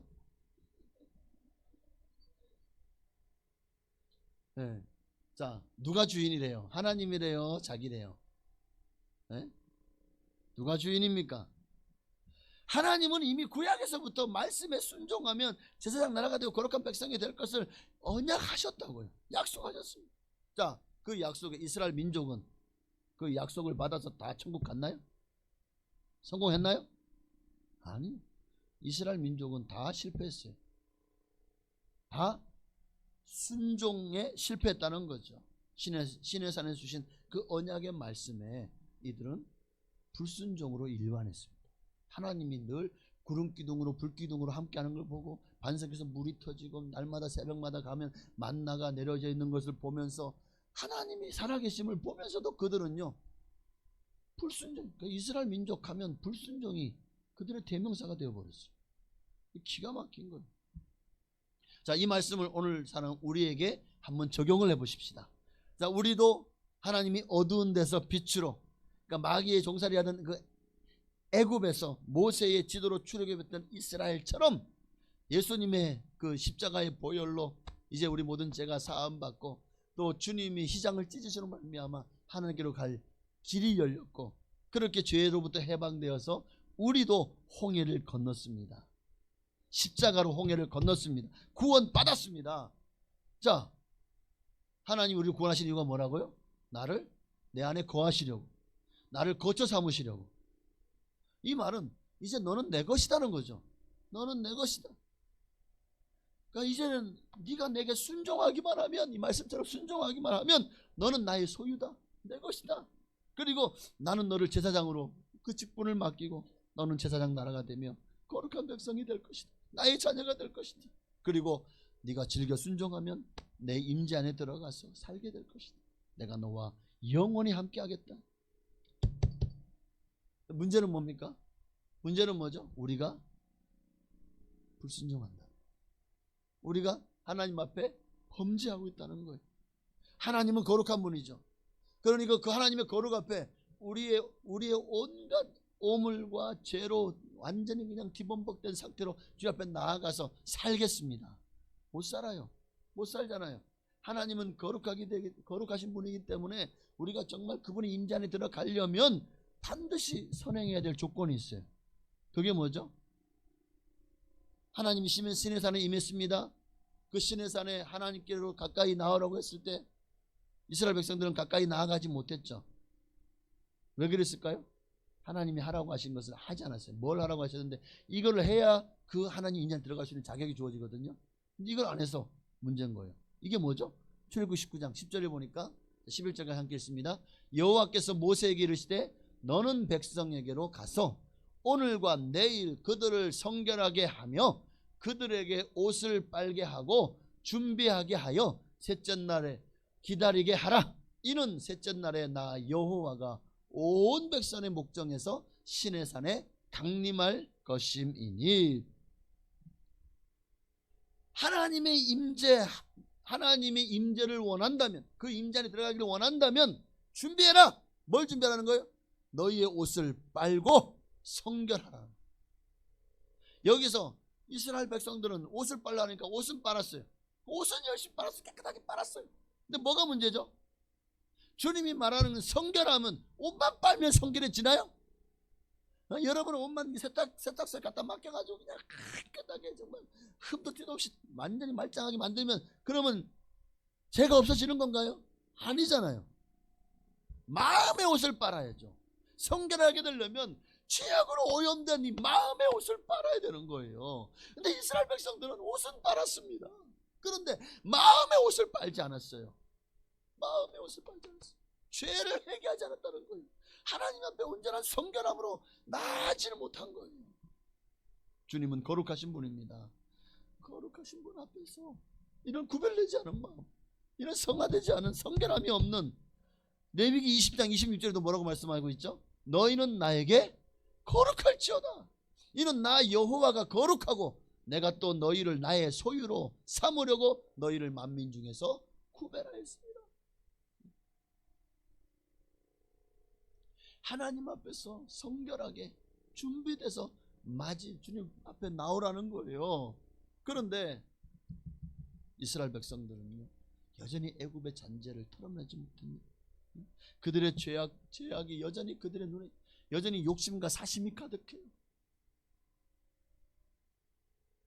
네. 자, 누가 주인이래요? 하나님이래요? 자기래요? 네? 누가 주인입니까? 하나님은 이미 구약에서부터 말씀에 순종하면 제사장 나라가 되고 거룩한 백성이 될 것을 언약하셨다고요. 약속하셨습니다. 자, 그 약속에 이스라엘 민족은 그 약속을 받아서 다 천국 갔나요? 성공했나요? 아니, 이스라엘 민족은 다 실패했어요. 다 순종에 실패했다는 거죠. 신의 산에 주신 그 언약의 말씀에 이들은 불순종으로 일관했습니다. 하나님이 늘 구름기둥으로 불기둥으로 함께하는 걸 보고 반석에서 물이 터지고 날마다 새벽마다 가면 만나가 내려져 있는 것을 보면서 하나님이 살아계심을 보면서도 그들은요 불순종, 그러니까 이스라엘 민족 하면 불순종이 그들의 대명사가 되어버렸어요. 기가 막힌 거예요. 자, 이 말씀을 오늘 사는 우리에게 한번 적용을 해보십시다. 자, 우리도 하나님이 어두운 데서 빛으로, 그러니까 마귀의 종살이 하던 그 애굽에서 모세의 지도로 출애굽했던 이스라엘처럼 예수님의 그 십자가의 보혈로 이제 우리 모든 죄가 사함받고 또 주님이 희장을 찢으시는 말미암아 하나님께로 갈 길이 열렸고 그렇게 죄로부터 해방되어서 우리도 홍해를 건넜습니다. 십자가로 홍해를 건넜습니다. 구원 받았습니다. 자, 하나님 우리를 구원하신 이유가 뭐라고요? 나를 내 안에 거하시려고, 나를 거처 삼으시려고. 이 말은 이제 너는 내 것이다는 거죠. 너는 내 것이다. 그러니까 이제는 네가 내게 순종하기만 하면, 이 말씀처럼 순종하기만 하면 너는 나의 소유다, 내 것이다. 그리고 나는 너를 제사장으로 그 직분을 맡기고 너는 제사장 나라가 되며 거룩한 백성이 될 것이다. 나의 자녀가 될 것이다. 그리고 네가 즐겨 순종하면 내 임재 안에 들어가서 살게 될 것이다. 내가 너와 영원히 함께 하겠다. 문제는 뭡니까? 문제는 뭐죠? 우리가 불순종한다. 우리가 하나님 앞에 범죄하고 있다는 거예요. 하나님은 거룩한 분이죠. 그러니까 그 하나님의 거룩 앞에 우리의 온갖 오물과 죄로 완전히 그냥 뒤범벅된 상태로 주 앞에 나아가서 살겠습니다. 못 살아요. 못 살잖아요. 하나님은 거룩하신 분이기 때문에 우리가 정말 그분의 임재 안에 들어가려면 반드시 선행해야 될 조건이 있어요. 그게 뭐죠? 하나님이 시내산에 임했습니다. 그 시내산에 하나님께로 가까이 나오라고 했을 때 이스라엘 백성들은 가까이 나아가지 못했죠. 왜 그랬을까요? 하나님이 하라고 하신 것을 하지 않았어요. 뭘 하라고 하셨는데 이걸 해야 그 하나님 인연 들어갈 수 있는 자격이 주어지거든요. 근데 이걸 안 해서 문제인 거예요. 이게 뭐죠? 출애굽기 19장 10절에 보니까 11절까지 함께 읽습니다. 여호와께서 모세에게 이르시되 너는 백성에게로 가서 오늘과 내일 그들을 성결하게 하며 그들에게 옷을 빨게 하고 준비하게 하여 셋째 날에 기다리게 하라. 이는 셋째 날에 나 여호와가 온 백성의 목정에서 시내산에 강림할 것임이니. 하나님의 임재를 원한다면, 그 임재 안에 들어가기를 원한다면 준비해라. 뭘 준비하라는 거예요? 너희의 옷을 빨고 성결하라. 여기서 이스라엘 백성들은 옷을 빨라니까 옷은 빨았어요. 옷은 열심히 빨았어요. 깨끗하게 빨았어요. 근데 뭐가 문제죠? 주님이 말하는 성결함은 옷만 빨면 성결해지나요? 여러분은 옷만 세탁소에 갖다 맡겨가지고 그냥 깨끗하게 정말 흠도 티도 없이 완전히 말짱하게 만들면 그러면 죄가 없어지는 건가요? 아니잖아요. 마음의 옷을 빨아야죠. 성결하게 되려면 죄악으로 오염된 이 마음의 옷을 빨아야 되는 거예요. 근데 이스라엘 백성들은 옷은 빨았습니다. 그런데 마음의 옷을 빨지 않았어요. 마음의 옷을 빨지 않았어요. 죄를 회개하지 않았다는 거예요. 하나님 앞에 온전한 성결함으로 나아지는 못한 거예요. 주님은 거룩하신 분입니다. 거룩하신 분 앞에서 이런 구별되지 않은 마음, 이런 성화되지 않은 성결함이 없는, 레위기 20장 26절에도 뭐라고 말씀하고 있죠? 너희는 나에게 거룩할지어다. 이는 나 여호와가 거룩하고 내가 또 너희를 나의 소유로 삼으려고 너희를 만민 중에서 구별하였습니다. 하나님 앞에서 성결하게 준비돼서 주님 앞에 나오라는 거예요. 그런데 이스라엘 백성들은요, 여전히 애굽의 잔재를 털어내지 못합니다. 그들의 죄악이 여전히 그들의 눈에 여전히 욕심과 사심이 가득해요.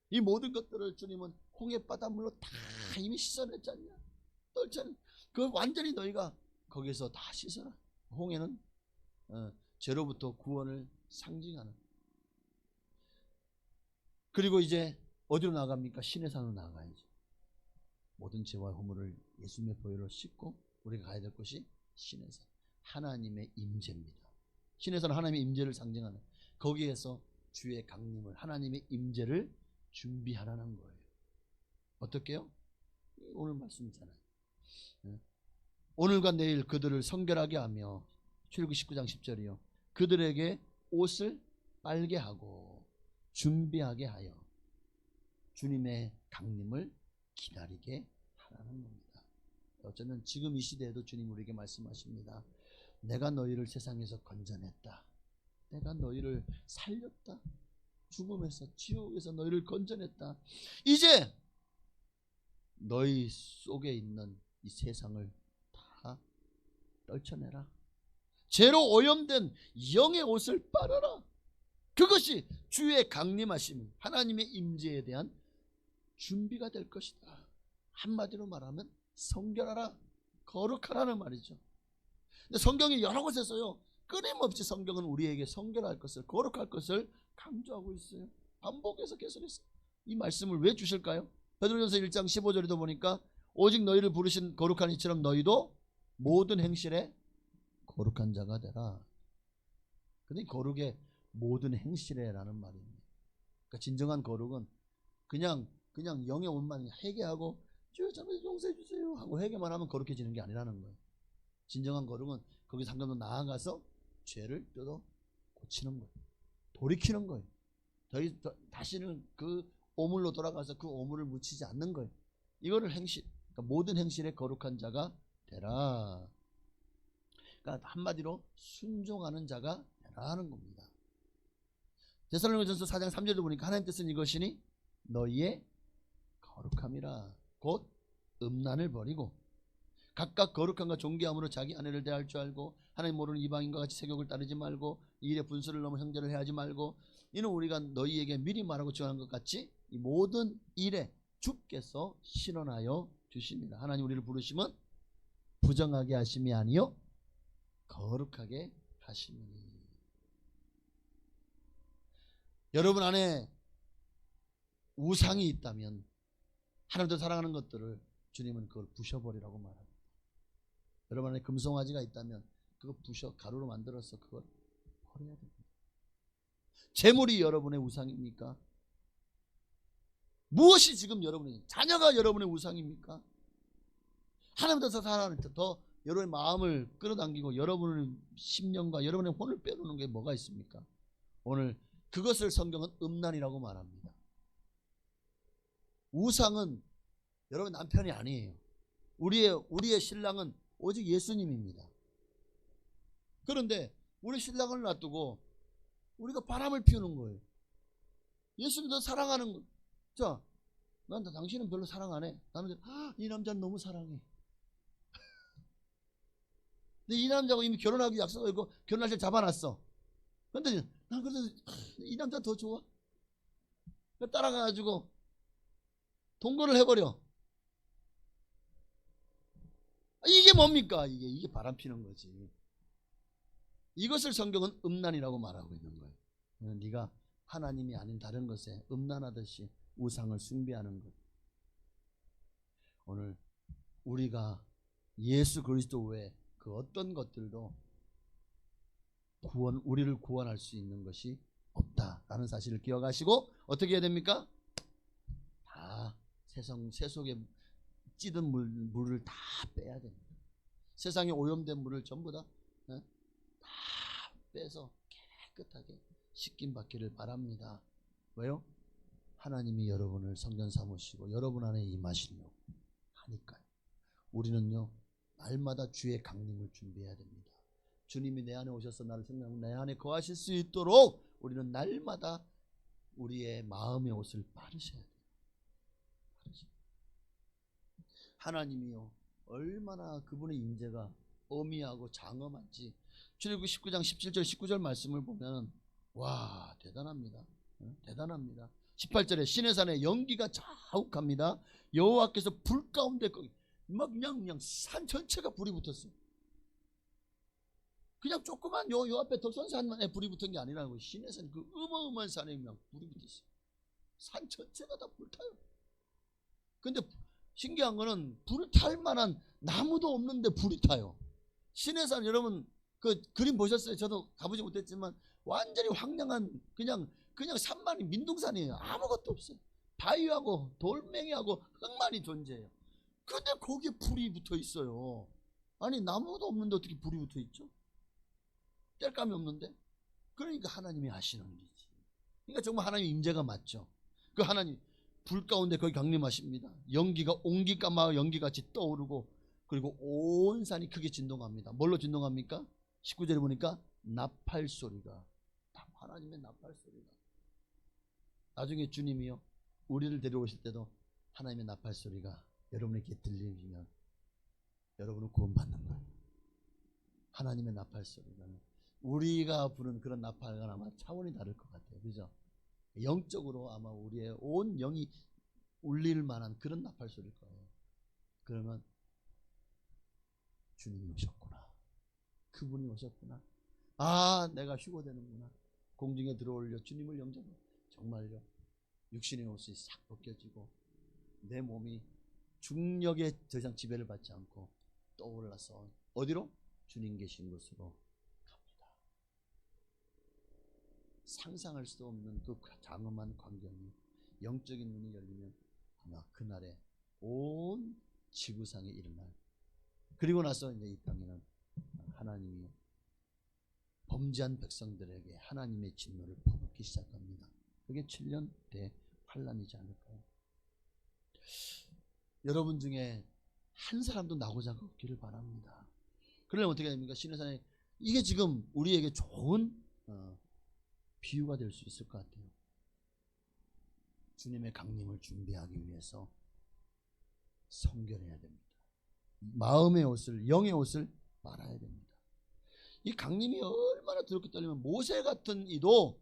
이 모든 것들을 주님은 홍해 바닷물로 다 이미 씻어냈지 않냐? 떨쳐낸 그 완전히 너희가 거기서 다 씻어라. 홍해는 죄로부터 구원을 상징하는. 그리고 이제 어디로 나갑니까? 시내산으로 나가야죠. 모든 죄와 허물을 예수님의 보혈로 씻고 우리가 가야 될 곳이 시내산, 하나님의 임재입니다. 시내산은 하나님의 임재를 상징하는, 거기에서 주의 강림을, 하나님의 임재를 준비하라는 거예요. 어떻게요? 오늘 말씀이잖아요. 오늘과 내일 그들을 성결하게 하며, 출애굽기 19장 10절이요, 그들에게 옷을 빨게 하고 준비하게 하여 주님의 강림을 기다리게 하라는 겁니다. 어쩌면 지금 이 시대에도 주님 우리에게 말씀하십니다. 내가 너희를 세상에서 건져냈다. 내가 너희를 살렸다. 죽음에서, 지옥에서 너희를 건져냈다. 이제 너희 속에 있는 이 세상을 다 떨쳐내라. 죄로 오염된 영의 옷을 빨아라. 그것이 주의 강림하심, 하나님의 임재에 대한 준비가 될 것이다. 한마디로 말하면 성결하라, 거룩하라는 말이죠. 근데 성경이 여러 곳에서요, 끊임없이 성경은 우리에게 성결할 것을, 거룩할 것을 강조하고 있어요. 반복해서 계속해서 이 말씀을 왜 주실까요? 베드로전서 1장 15절에도 보니까 오직 너희를 부르신 거룩한 이처럼 너희도 모든 행실에 거룩한 자가 되라. 근데 거룩의 모든 행실에라는 말입니다. 그러니까 진정한 거룩은 그냥 영의 옷만 회개하고 주여 저를 용서해 주세요 하고 회개만 하면 거룩해지는 게 아니라는 거예요. 진정한 거룩은 거기 상관도 나아가서 죄를 뜯어 고치는 거예요. 돌이키는 거예요. 다시는 그 오물로 돌아가서 그 오물을 묻히지 않는 거예요. 이거를 그러니까 모든 행실에 거룩한 자가 되라. 그러니까 한마디로 순종하는 자가 되라 하는 겁니다. 데살로니가전서 4장 3절을 보니까 하나님 뜻은 이것이니 너희의 거룩함이라. 곧 음란을 버리고 각각 거룩함과 존귀함으로 자기 아내를 대할 줄 알고 하나님 모르는 이방인과 같이 세욕을 따르지 말고 이 일에 분수를 넘어 형제를 해하지 말고 이는 우리가 너희에게 미리 말하고 증언한 것 같이 이 모든 일에 주께서 신원하여 주십니다. 하나님 우리를 부르시면 부정하게 하심이 아니요 거룩하게 하심이니. 여러분 안에 우상이 있다면 하나님도 사랑하는 것들을 주님은 그걸 부셔버리라고 말합니다. 여러분 안에 금송아지가 있다면 그거 부셔 가루로 만들어서 그걸 버려야 됩니다. 재물이 여러분의 우상입니까? 무엇이 지금 여러분의 자녀가 여러분의 우상입니까? 하나님도 더 여러분의 마음을 끌어당기고 여러분의 심령과 여러분의 혼을 빼놓는 게 뭐가 있습니까? 오늘 그것을 성경은 음란이라고 말합니다. 우상은 여러분 남편이 아니에요. 우리의 신랑은 오직 예수님입니다. 그런데 우리 신랑을 놔두고 우리가 바람을 피우는 거예요. 예수님도 사랑하는 거. 자, 난 당신은 별로 사랑 안 해. 나는 이 남자는 너무 사랑해. 근데 이 남자하고 이미 결혼하기 약속하고 결혼할 때 잡아놨어. 근데 난 그래서 이 남자 더 좋아. 따라가가지고 동거를 해버려. 이게 뭡니까? 이게 바람 피는 거지. 이것을 성경은 음란이라고 말하고 있는 거예요. 네가 하나님이 아닌 다른 것에 음란하듯이 우상을 숭배하는 것. 오늘 우리가 예수 그리스도 외에 그 어떤 것들도 우리를 구원할 수 있는 것이 없다라는 사실을 기억하시고 어떻게 해야 됩니까? 다 세속에 찌든 물을 다 빼야 됩니다. 세상에 오염된 물을 전부 다 빼서 깨끗하게 씻김 받기를 바랍니다. 왜요? 하나님이 여러분을 성전 삼으시고 여러분 안에 임하시려고 하니까요. 우리는요 날마다 주의 강림을 준비해야 됩니다. 주님이 내 안에 오셔서 나를 생명하고 내 안에 거하실 수 있도록 우리는 날마다 우리의 마음의 옷을 빠르셔야 돼요. 하나님이요 얼마나 그분의 임재가 어미하고 장엄한지 출애굽기 19장 17절 19절 말씀을 보면 와 대단합니다. 대단합니다. 18절에 시내 산에 연기가 자욱합니다. 여호와께서 불 가운데 막 그냥 산 전체가 불이 붙었어요. 그냥 조그만 요 앞에 덕선산만에 불이 붙은 게 아니라고. 시내산 그 어마어마한 산에 그냥 불이 붙었어요. 산 전체가 다 불타요. 근데 신기한 거는 불을 탈 만한 나무도 없는데 불이 타요. 시내산 여러분 그 그림 보셨어요? 저도 가보지 못했지만 완전히 황량한 그냥 산만이 민둥산이에요. 아무것도 없어요. 바위하고 돌멩이하고 흙만이 존재해요. 근데 거기에 불이 붙어 있어요. 아니 나무도 없는데 어떻게 불이 붙어 있죠? 뗄감이 없는데. 그러니까 하나님이 하시는 일이지. 그러니까 정말 하나님의 임재가 맞죠. 그 하나님 불 가운데 거기 강림하십니다. 연기가 옹기까마 연기같이 떠오르고 그리고 온 산이 크게 진동합니다. 뭘로 진동합니까? 19절에 보니까 나팔 소리가, 하나님의 나팔 소리가. 나중에 주님이요 우리를 데려오실 때도 하나님의 나팔 소리가 여러분에게 들리면 여러분은 구원받는 거예요. 하나님의 나팔 소리가 우리가 부른 그런 나팔과 아마 차원이 다를 것 같아요. 그죠? 영적으로 아마 우리의 온 영이 울릴 만한 그런 나팔 소리일 거예요. 그러면 주님이 오셨구나. 그분이 오셨구나. 아 내가 휴거되는구나. 공중에 들어올려 주님을 영접해. 정말요. 육신의 옷이 싹 벗겨지고 내 몸이 중력에 더 이상 지배를 받지 않고 떠올라서 어디로? 주님 계신 곳으로 갑니다. 상상할 수 없는 그 장엄한 광경이 영적인 눈이 열리면 아마 그날에 온 지구상에 일어날. 그리고 나서 이제 이 땅에는 하나님이 범죄한 백성들에게 하나님의 진노를 퍼붓기 시작합니다. 그게 7년 대환란이지 않을까요? 여러분 중에 한 사람도 나고자가 없기를 바랍니다. 그러려면 어떻게 됩니까? 신해산에 이게 지금 우리에게 좋은 비유가 될 수 있을 것 같아요. 주님의 강림을 준비하기 위해서 성결해야 됩니다. 마음의 옷을, 영의 옷을 빨아야 됩니다. 이 강림이 얼마나 두렵게 떨리면 모세 같은 이도,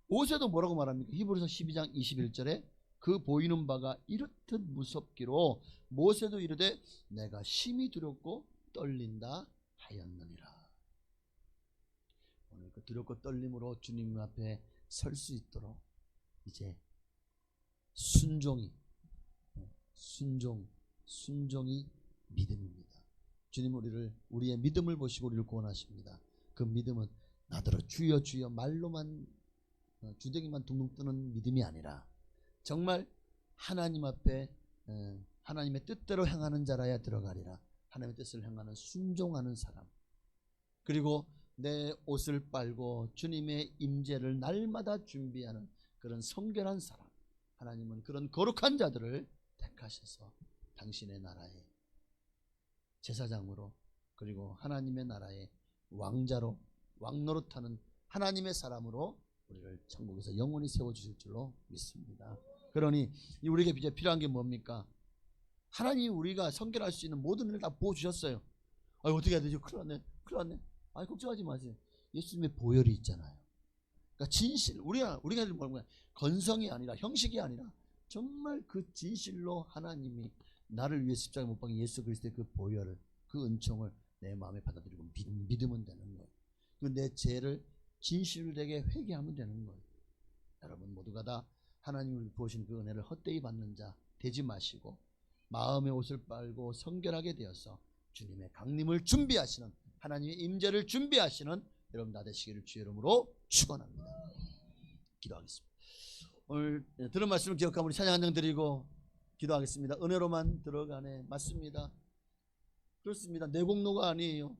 모세도 뭐라고 말합니까? 히브리서 12장 21절에 그 보이는 바가 이렇듯 무섭기로 모세도 이르되 내가 심히 두렵고 떨린다 하였느니라. 오늘 그 두렵고 떨림으로 주님 앞에 설 수 있도록 이제 순종이 믿음입니다. 주님 우리의 믿음을 보시고 우리를 구원하십니다. 그 믿음은 나더러 주여 주여 말로만 주댕이만 둥둥 뜨는 믿음이 아니라 정말 하나님 앞에 하나님의 뜻대로 행하는 자라야 들어가리라. 하나님의 뜻을 행하는 순종하는 사람, 그리고 내 옷을 빨고 주님의 임재를 날마다 준비하는 그런 성결한 사람, 하나님은 그런 거룩한 자들을 택하셔서 당신의 나라의 제사장으로, 그리고 하나님의 나라의 왕자로, 왕노릇하는 하나님의 사람으로 우리를 천국에서 영원히 세워주실 줄로 믿습니다. 그러니 우리에게 이제 필요한 게 뭡니까? 하나님이 우리가 성결할 수 있는 모든 일을 다 부어주셨어요. 어떻게 해야 되지? 큰일 났네. 걱정하지 마세요. 예수님의 보혈이 있잖아요. 그러니까 진실, 우리가 뭐냐, 건성이 아니라, 형식이 아니라 정말 그 진실로 하나님이 나를 위해 십자가에 못 박힌 예수 그리스도의 그 보혈을, 그 은총을 내 마음에 받아들이고 믿으면 되는 거예요. 내 죄를 진실되게 회개하면 되는 거예요. 여러분 모두가 다 하나님을 부으신 그 은혜를 헛되이 받는 자 되지 마시고 마음의 옷을 빨고 성결하게 되어서 주님의 강림을 준비하시는, 하나님의 임재를 준비하시는 여러분 다 되시기를 주의 이름으로 축원합니다. 기도하겠습니다. 오늘 들은 말씀을 기억하면 우리 찬양 한 장 드리고 기도하겠습니다. 은혜로만 들어가네. 맞습니다. 그렇습니다. 내 공로가 아니에요.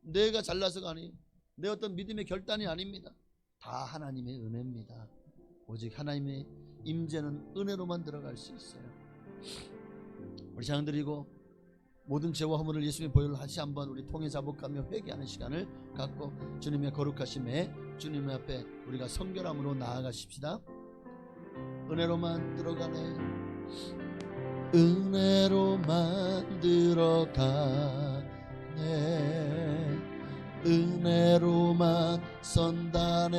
내가 잘나서가 아니에요. 내 어떤 믿음의 결단이 아닙니다. 다 하나님의 은혜입니다. 오직 하나님의 임재는 은혜로만 들어갈 수 있어요. 우리 찬양 드리고 모든 죄와 허물을 예수님의 보혈로 다시 한번 우리 통해 자복하며 회개하는 시간을 갖고 주님의 거룩하심에 주님 앞에 우리가 성결함으로 나아가십시다. 은혜로만 들어가네. 은혜로만 들어가네. 은혜로만 선다네.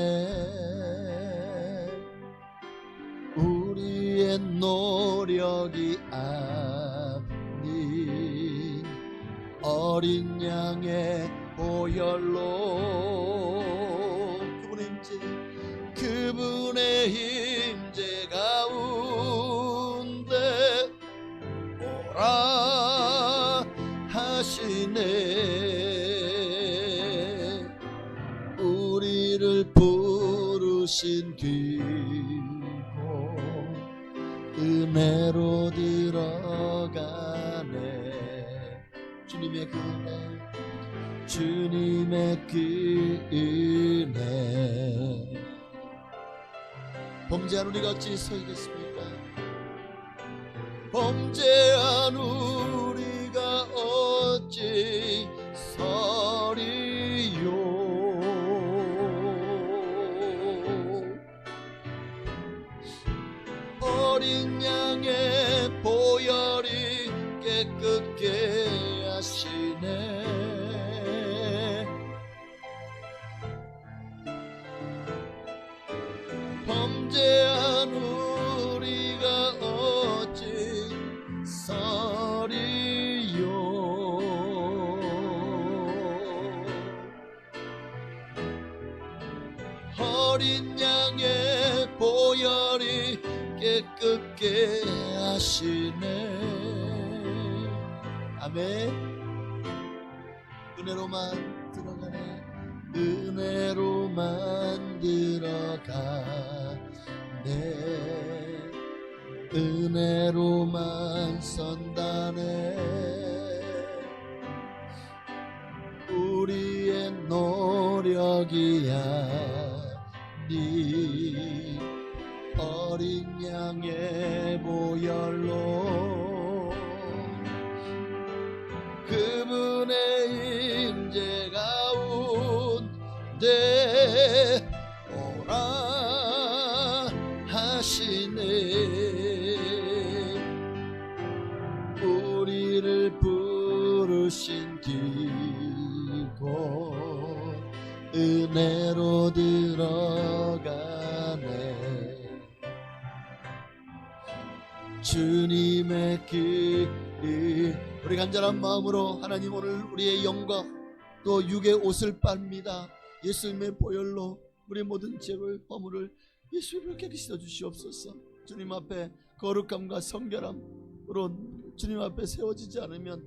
우리의 노력이 아닌 어린 양의 보혈로 그분의 임재 가운데 오라 하시네. 우리를 부르신 뒤로 은혜로 들어가네. 주님의 그 은혜, 주님의 그 은혜. 범죄한 우리가 어찌 서이겠습니까? 범죄한 우리가 어찌 서리요. 어린 양의 보혈이 깨끗게 하시네. 범죄한 우리가 어찌 서리요. 어린 양의 보혈이 깨끗게 하시네. 아멘. 은혜로만 들어가네. 은혜로만 들어가네. 은혜로만 선다네. 우리의 노력 여기야 네 어린 양의 보혈로 그분의 임재 가운데 오라 하시네. 우리를 부르신 길곧 은혜로 들어가네. 주님의 길, 우리 간절한 마음으로 하나님 오늘 우리의 영과 또 육의 옷을 빱니다. 예수님의 보혈로 우리 모든 죄를 허물을 예수님을 깨끗이 씻어 주시옵소서. 주님 앞에 거룩함과 성결함으로 주님 앞에 세워지지 않으면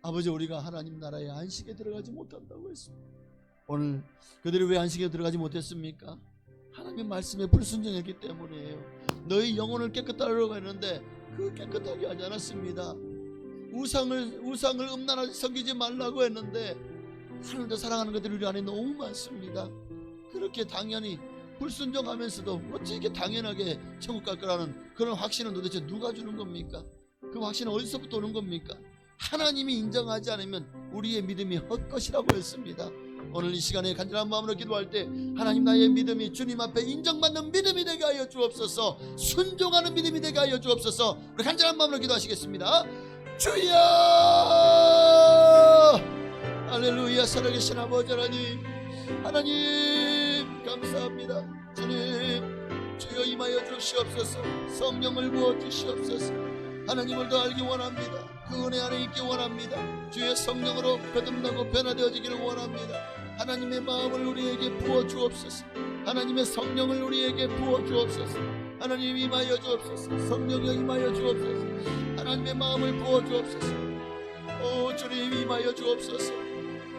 아버지 우리가 하나님 나라의 안식에 들어가지 못한다고 했습니다. 오늘 그들이 왜 안식에 들어가지 못했습니까? 하나님의 말씀에 불순종했기 때문이에요. 너희 영혼을 깨끗하려고 했는데 그 깨끗하게 하지 않았습니다. 우상을 음란하게 섬기지 말라고 했는데 하나님도 사랑하는 것들이 우리 안에 너무 많습니다. 그렇게 당연히 불순종하면서도 어찌 이렇게 당연하게 천국 갈 거라는 그런 확신은 도대체 누가 주는 겁니까? 그 확신은 어디서부터 오는 겁니까? 하나님이 인정하지 않으면 우리의 믿음이 헛것이라고 했습니다. 오늘 이 시간에 간절한 마음으로 기도할 때 하나님 나의 믿음이 주님 앞에 인정받는 믿음이 되게 하여 주옵소서. 순종하는 믿음이 되게 하여 주옵소서. 우리 간절한 마음으로 기도하시겠습니다. 주여 할렐루야. 살아계신 아버지 하나님 감사합니다. 주님 주여 임하여 주시옵소서. 성령을 부어 주시옵소서. 하나님을 더 알기 원합니다. 그 은혜 안에 있기 원합니다. 주의 성령으로 거듭나고 변화되어지기를 원합니다. 하나님의 마음을 우리에게 부어 주옵소서. 하나님의 성령을 우리에게 부어 주옵소서. 하나님 임하여 주옵소서. 성령이 임하여 주옵소서. 하나님의 마음을 부어 주옵소서. 오 주님 임하여 주옵소서.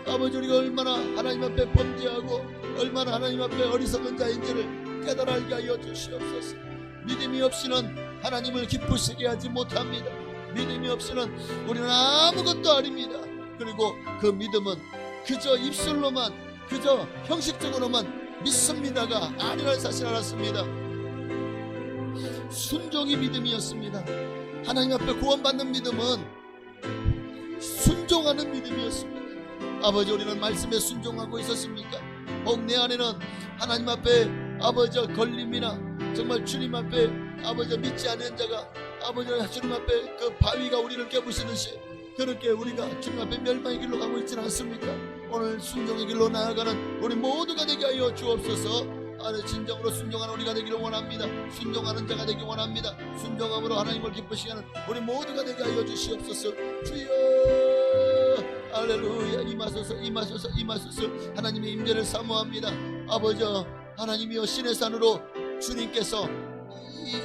아버지 우리가 얼마나 하나님 앞에 범죄하고 얼마나 하나님 앞에 어리석은 자인지를 깨달아 알게 하여 주시옵소서. 믿음이 없이는 하나님을 기쁘시게 하지 못합니다. 믿음이 없이는 우리는 아무것도 아닙니다. 그리고 그 믿음은 그저 입술로만 그저 형식적으로만 믿습니다가 아니라는 사실을 알았습니다. 순종이 믿음이었습니다. 하나님 앞에 구원받는 믿음은 순종하는 믿음이었습니다. 아버지 우리는 말씀에 순종하고 있었습니까? 혹 내 안에는 하나님 앞에 아버지 걸림이나 정말 주님 앞에 아버지 믿지 않는 자가 아버지 주님 앞에 그 바위가 우리를 깨부시듯이 그렇게 우리가 주님 앞에 멸망의 길로 가고 있지는 않습니까? 오늘 순종의 길로 나아가는 우리 모두가 되게 하여 주옵소서. 진정으로 순종하는 우리가 되기를 원합니다. 순종하는 자가 되기 원합니다. 순종함으로 하나님을 기쁘시게 하는 우리 모두가 되게 하여 주시옵소서. 주여 할렐루야. 임하소서 임하소서 임하소서. 하나님의 임재를 사모합니다. 아버지 하나님이여 신의 산으로 주님께서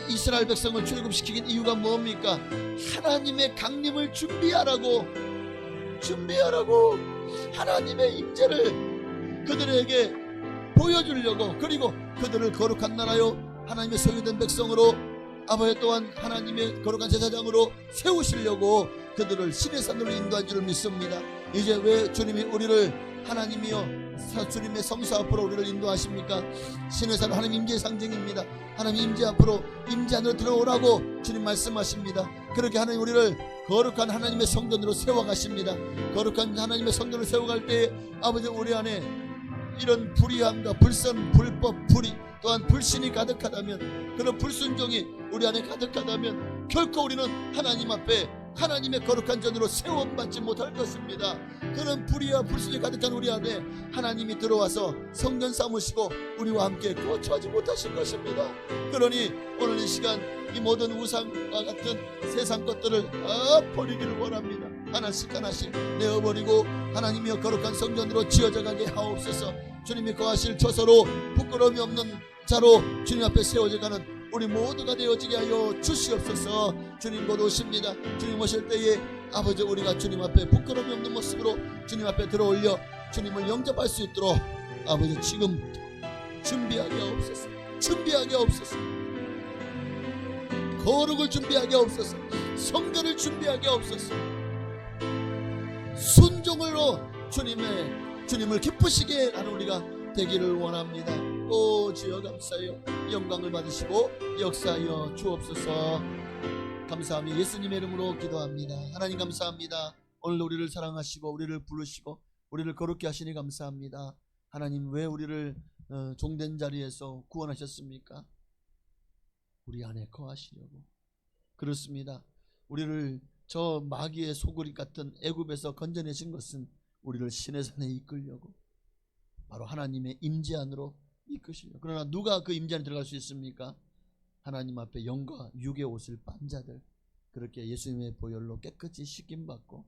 이스라엘 백성을 출애굽시키긴 이유가 뭡니까? 하나님의 강림을 준비하라고 하나님의 임재를 그들에게 보여주려고, 그리고 그들을 거룩한 나라요 하나님의 소유된 백성으로 아버지 또한 하나님의 거룩한 제사장으로 세우시려고 그들을 신의 산으로 인도한 줄을 믿습니다. 이제 왜 주님이 우리를 하나님이여 주님의 성사 앞으로 우리를 인도하십니까? 신의 산 하나님 임재의 상징입니다. 하나님 임재 앞으로 임재 안으로 들어오라고 주님 말씀하십니다. 그렇게 하나님 우리를 거룩한 하나님의 성전으로 세워가십니다. 거룩한 하나님의 성전을 세워갈 때에 아버지 우리 안에 이런 불의함과 불선, 불법, 불의 또한 불신이 가득하다면, 그런 불순종이 우리 안에 가득하다면 결코 우리는 하나님 앞에 하나님의 거룩한 전으로 세움받지 못할 것입니다. 그런 불의와 불순이 가득한 우리 안에 하나님이 들어와서 성전 삼으시고 우리와 함께 거처하지 못하실 것입니다. 그러니 오늘 이 시간 이 모든 우상과 같은 세상 것들을 다 버리기를 원합니다. 하나씩 하나씩 내어버리고 하나님이여 거룩한 성전으로 지어져 가게 하옵소서. 주님이 거하실 처소로 부끄러움이 없는 자로 주님 앞에 세워져 가는 우리 모두가 되어지게 하여 주시옵소서. 주님 곧 오십니다. 주님 오실 때에 아버지 우리가 주님 앞에 부끄러움이 없는 모습으로 주님 앞에 들어올려 주님을 영접할 수 있도록 아버지 지금 준비하게 하옵소서. 준비하게 하옵소서. 거룩을 준비하게 하옵소서. 성전을 준비하게 하옵소서. 순종으로 주님을 기쁘시게 하는 우리가 되기를 원합니다. 오 주여 감사해요. 영광을 받으시고 역사하여 주옵소서. 감사합니다. 예수님의 이름으로 기도합니다. 하나님 감사합니다. 오늘 우리를 사랑하시고 우리를 부르시고 우리를 거룩게 하시니 감사합니다. 하나님 왜 우리를 종된 자리에서 구원하셨습니까? 우리 안에 거하시려고. 그렇습니다. 우리를 저 마귀의 소굴이 같은 애굽에서 건져내신 것은 우리를 신의 산에 이끌려고, 바로 하나님의 임재 안으로 이끄시려고. 그러나 누가 그 임재 안에 들어갈 수 있습니까? 하나님 앞에 영과 육의 옷을 빤 자들, 그렇게 예수님의 보혈로 깨끗이 씻김받고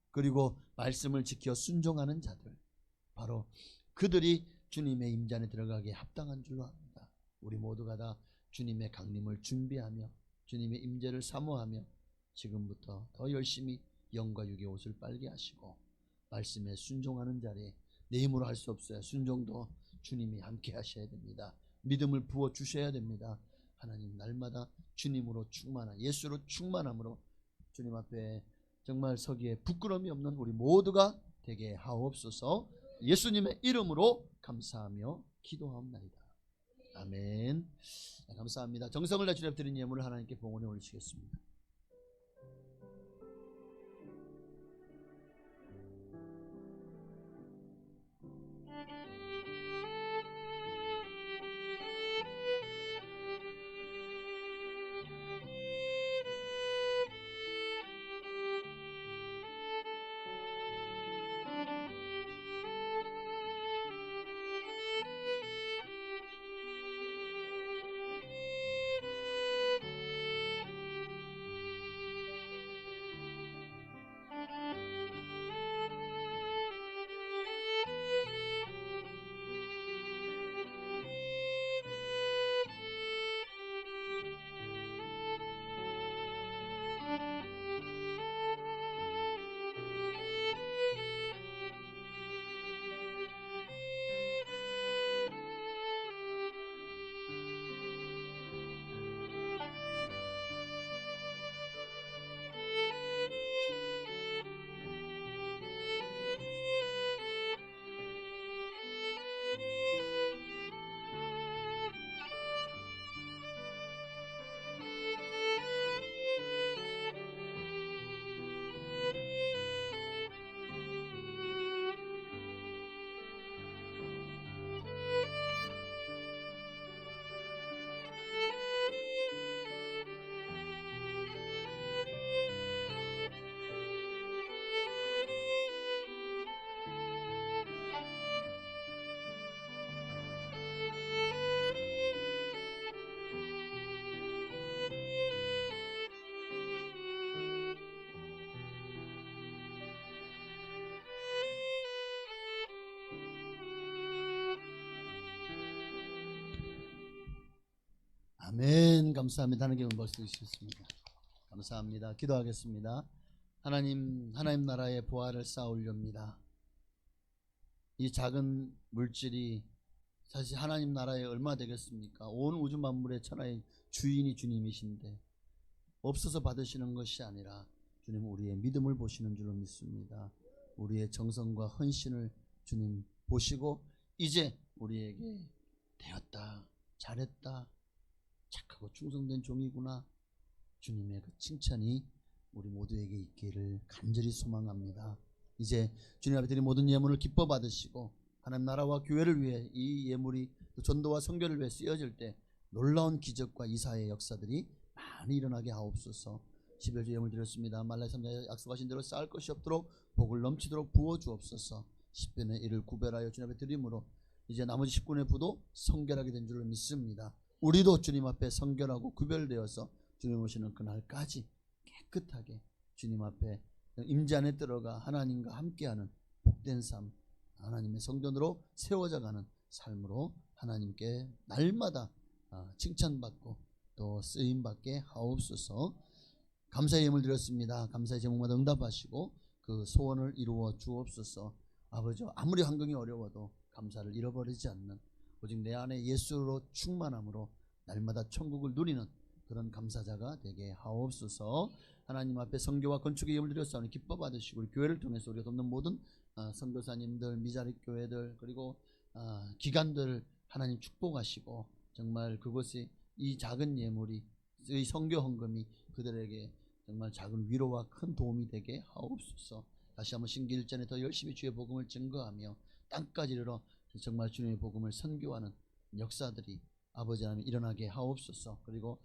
그리고 말씀을 지켜 순종하는 자들, 바로 그들이 주님의 임재 안에 들어가기에 합당한 줄로 압니다. 우리 모두가 다 주님의 강림을 준비하며 주님의 임재를 사모하며 지금부터 더 열심히 영과 육의 옷을 빨게 하시고 말씀에 순종하는 자리에 내 힘으로 할 수 없어요. 순종도 주님이 함께 하셔야 됩니다. 믿음을 부어 주셔야 됩니다. 하나님 날마다 주님으로 충만한, 예수로 충만함으로 주님 앞에 정말 서기에 부끄러움이 없는 우리 모두가 되게 하옵소서. 예수님의 이름으로 감사하며 기도하옵나이다. 아멘. 감사합니다. 정성을 다 주님 드린 예물을 하나님께 봉헌해 올리시겠습니다. 아멘. 감사합니다. 하나님께 은혜를 드리겠습니다. 감사합니다. 기도하겠습니다. 하나님 나라의 보화를 쌓아올렵니다. 이 작은 물질이 사실 하나님 나라에 얼마 되겠습니까? 온 우주 만물의 천하의 주인이 주님이신데 없어서 받으시는 것이 아니라 주님 우리의 믿음을 보시는 줄로 믿습니다. 우리의 정성과 헌신을 주님 보시고 이제 우리에게 되었다, 잘했다, 착하고 충성된 종이구나, 주님의 그 칭찬이 우리 모두에게 있기를 간절히 소망합니다. 이제 주님 앞에 드린 모든 예물을 기뻐 받으시고 하나님 나라와 교회를 위해 이 예물이 또 전도와 선교를 위해 쓰여질 때 놀라운 기적과 이사의 역사들이 많이 일어나게 하옵소서. 11주 예물 드렸습니다. 말라기 3장에 약속하신 대로 쌓을 것이 없도록 복을 넘치도록 부어 주옵소서. 10분의 1을 구별하여 주님 앞에 드림으로 이제 나머지 10분의 부도 성결하게 된 줄을 믿습니다. 우리도 주님 앞에 성결하고 구별되어서 주님 오시는 그날까지 깨끗하게 주님 앞에 임재 안에 들어가 하나님과 함께하는 복된 삶, 하나님의 성전으로 세워져가는 삶으로 하나님께 날마다 칭찬받고 또 쓰임받게 하옵소서. 감사의 예물 드렸습니다. 감사의 제목마다 응답하시고 그 소원을 이루어 주옵소서. 아버지, 아무리 환경이 어려워도 감사를 잃어버리지 않는, 오직 내 안에 예수로 충만함으로 날마다 천국을 누리는 그런 감사자가 되게 하옵소서. 하나님 앞에 선교와 건축의 예물 드렸사오니 기뻐 받으시고 우리 교회를 통해서 우리가 돕는 모든 선교사님들, 미자립 교회들, 그리고 기간들 하나님 축복하시고 정말 그것이 이 작은 예물이 이 선교 헌금이 그들에게 정말 작은 위로와 큰 도움이 되게 하옵소서. 다시 한번 신기 1전에 더 열심히 주의 복음을 증거하며 땅까지 이르러 정말 주님의 복음을 선교하는 역사들이 아버지 하나님 일어나게 하옵소서. 그리고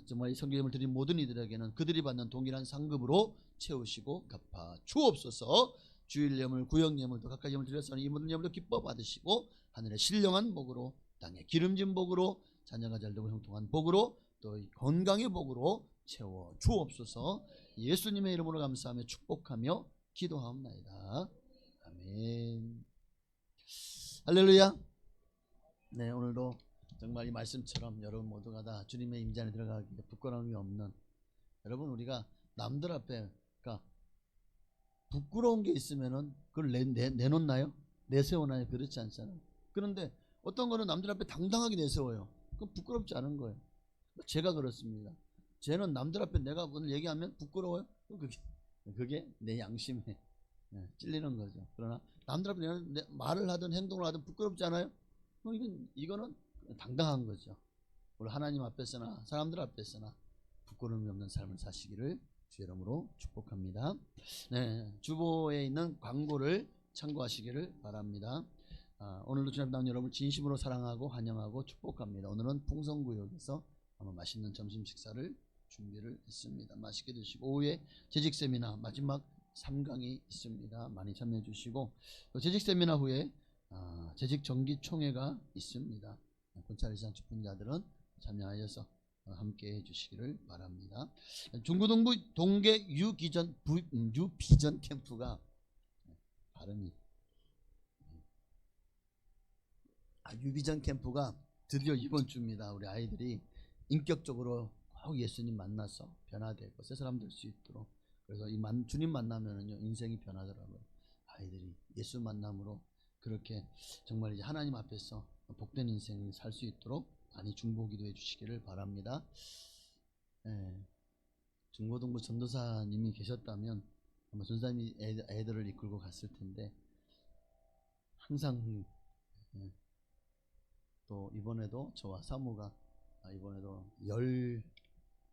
정말 이 선교예물 드린 모든 이들에게는 그들이 받는 동일한 상급으로 채우시고 갚아 주옵소서. 주일 예물, 구역 예물도 각각 예물 드렸으니 이 모든 예물도 기뻐 받으시고 하늘의 신령한 복으로 땅의 기름진 복으로 자녀가 잘되고 형통한 복으로 또 건강의 복으로 채워 주옵소서. 예수님의 이름으로 감사하며 축복하며 기도하옵나이다. 아멘. 할렐루야. 네, 오늘도 정말 이 말씀처럼 여러분 모두가 다 주님의 임재 안에 들어가기에 부끄러움이 없는, 여러분 우리가 남들 앞에 그러니까 부끄러운 게 있으면은 그걸 내놓나요? 내세우나요? 그렇지 않잖아요. 그런데 어떤 거는 남들 앞에 당당하게 내세워요. 그건 부끄럽지 않은 거예요. 제가 그렇습니다. 쟤는 남들 앞에 내가 오늘 얘기하면 부끄러워요? 그게 내 양심에 찔리는 거죠. 그러나 남들 앞에 내가 말을 하든 행동을 하든 부끄럽지 않아요? 이거는 당당한 거죠. 우리 하나님 앞에서나 사람들 앞에서나 부끄러움이 없는 삶을 사시기를 주의 이름으로 축복합니다. 네, 주보에 있는 광고를 참고하시기를 바랍니다. 오늘도 주님 나온 여러분을 진심으로 사랑하고 환영하고 축복합니다. 오늘은 풍성구역에서 아마 맛있는 점심 식사를 준비를 했습니다. 맛있게 드시고 오후에 재직 세미나 마지막 3강이 있습니다. 많이 참여해 주시고 재직 세미나 후에 재직 정기 총회가 있습니다. 본찰 이상 주분자들은 참여하여서 함께 해주시기를 바랍니다. 중구동부 동계 유비전 캠프가 발음이 유비전 캠프가 드디어 이번 주입니다. 우리 아이들이 인격적으로 꼭 예수님 만나서 변화되고 새 사람 될 수 있도록, 그래서 이 주님 만나면은요 인생이 변하더라고요. 아이들이 예수 만남으로 그렇게 정말 이제 하나님 앞에서 복된 인생을 살 수 있도록 많이 중보 기도해 주시기를 바랍니다. 중고등부 전도사님이 계셨다면 아마 전도사님이 애들을 이끌고 갔을 텐데 항상 또 이번에도 저와 사모가 이번에도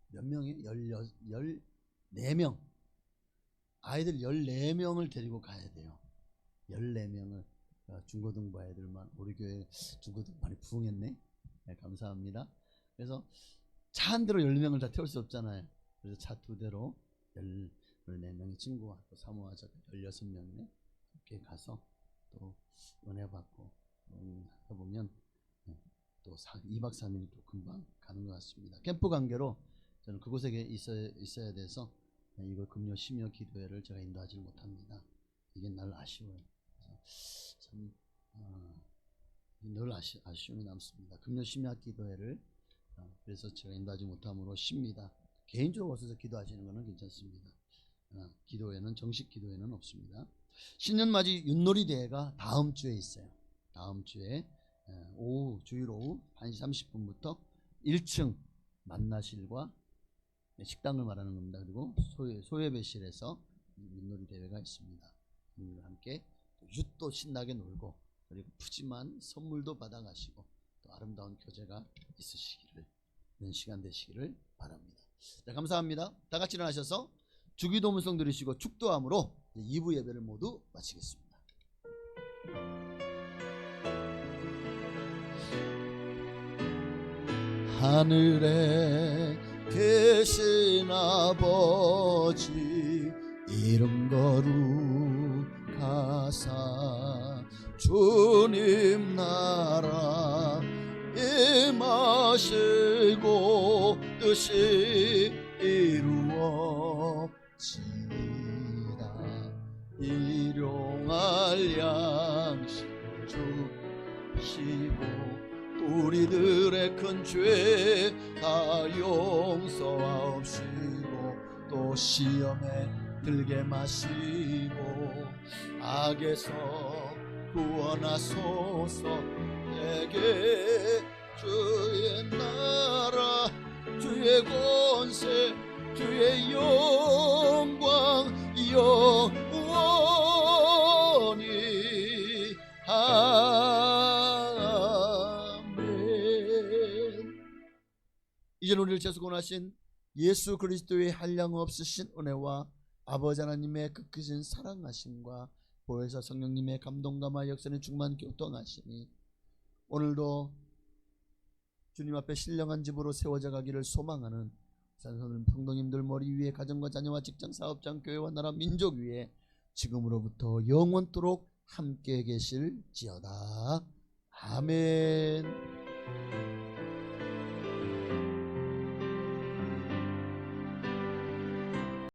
몇 명이 14명 아이들 14명을 데리고 가야 돼요. 14명을 중고등부 아이들만, 우리 교회 중고등부 많이 부흥했네. 네, 감사합니다. 그래서 차 한 대로 10명을 다 태울 수 없잖아요. 그래서 차 2대로 14명의 친구와 또 사모와 저 16명이네 함께 가서 또 은혜 받고 하다 보면 또 2박 3일이 또 금방 가는 것 같습니다. 캠프 관계로 저는 그곳에 있어야 돼서 이걸 금요 심야 기도회를 제가 인도하지 못합니다. 이게 날 아쉬워요. 그래서 참 늘 아쉬움이 남습니다. 금요 심야 기도회를 그래서 제가 인도하지 못함으로 쉽니다. 개인적으로 오셔서 기도하시는 것은 괜찮습니다. 기도회는 정식 기도회는 없습니다. 신년맞이 윷놀이 대회가 다음 주에 있어요. 다음 주에 주일 오후 1시 30분부터 1층 만나실과 식당을 말하는 겁니다. 그리고 소예배실에서 윷놀이 대회가 있습니다. 함께 윷도 신나게 놀고 그리고 푸짐한 선물도 받아가시고 또 아름다운 교제가 있으시기를, 이런 시간 되시기를 바랍니다. 자, 감사합니다. 다 같이 일어나셔서 주기도 문성 들으시고 축도함으로 2부 예배를 모두 마치겠습니다. 하늘에 계신 아버지 이름 거룩하사 주님 나라 임하시고 뜻이 이루어지다. 일용할 양식 주시고 우리들의 큰 죄 다 용서하옵시고 또 시험에 들게 마시고 악에서 구원하소서. 내게 주의 나라 주의 권세 주의 영광 영원히 아멘. 이제 우리를 재수건하신 예수 그리스도의 한량 없으신 은혜와 아버지 하나님의 그 크신 사랑하심과 보혜사 성령님의 감동감화 역사의 충만 교통하심이 오늘도 주님 앞에 신령한 집으로 세워져 가기를 소망하는 산선은 평동님들 머리 위에 가정과 자녀와 직장 사업장 교회와 나라 민족 위에 지금으로부터 영원토록 함께 계실지어다. 아멘.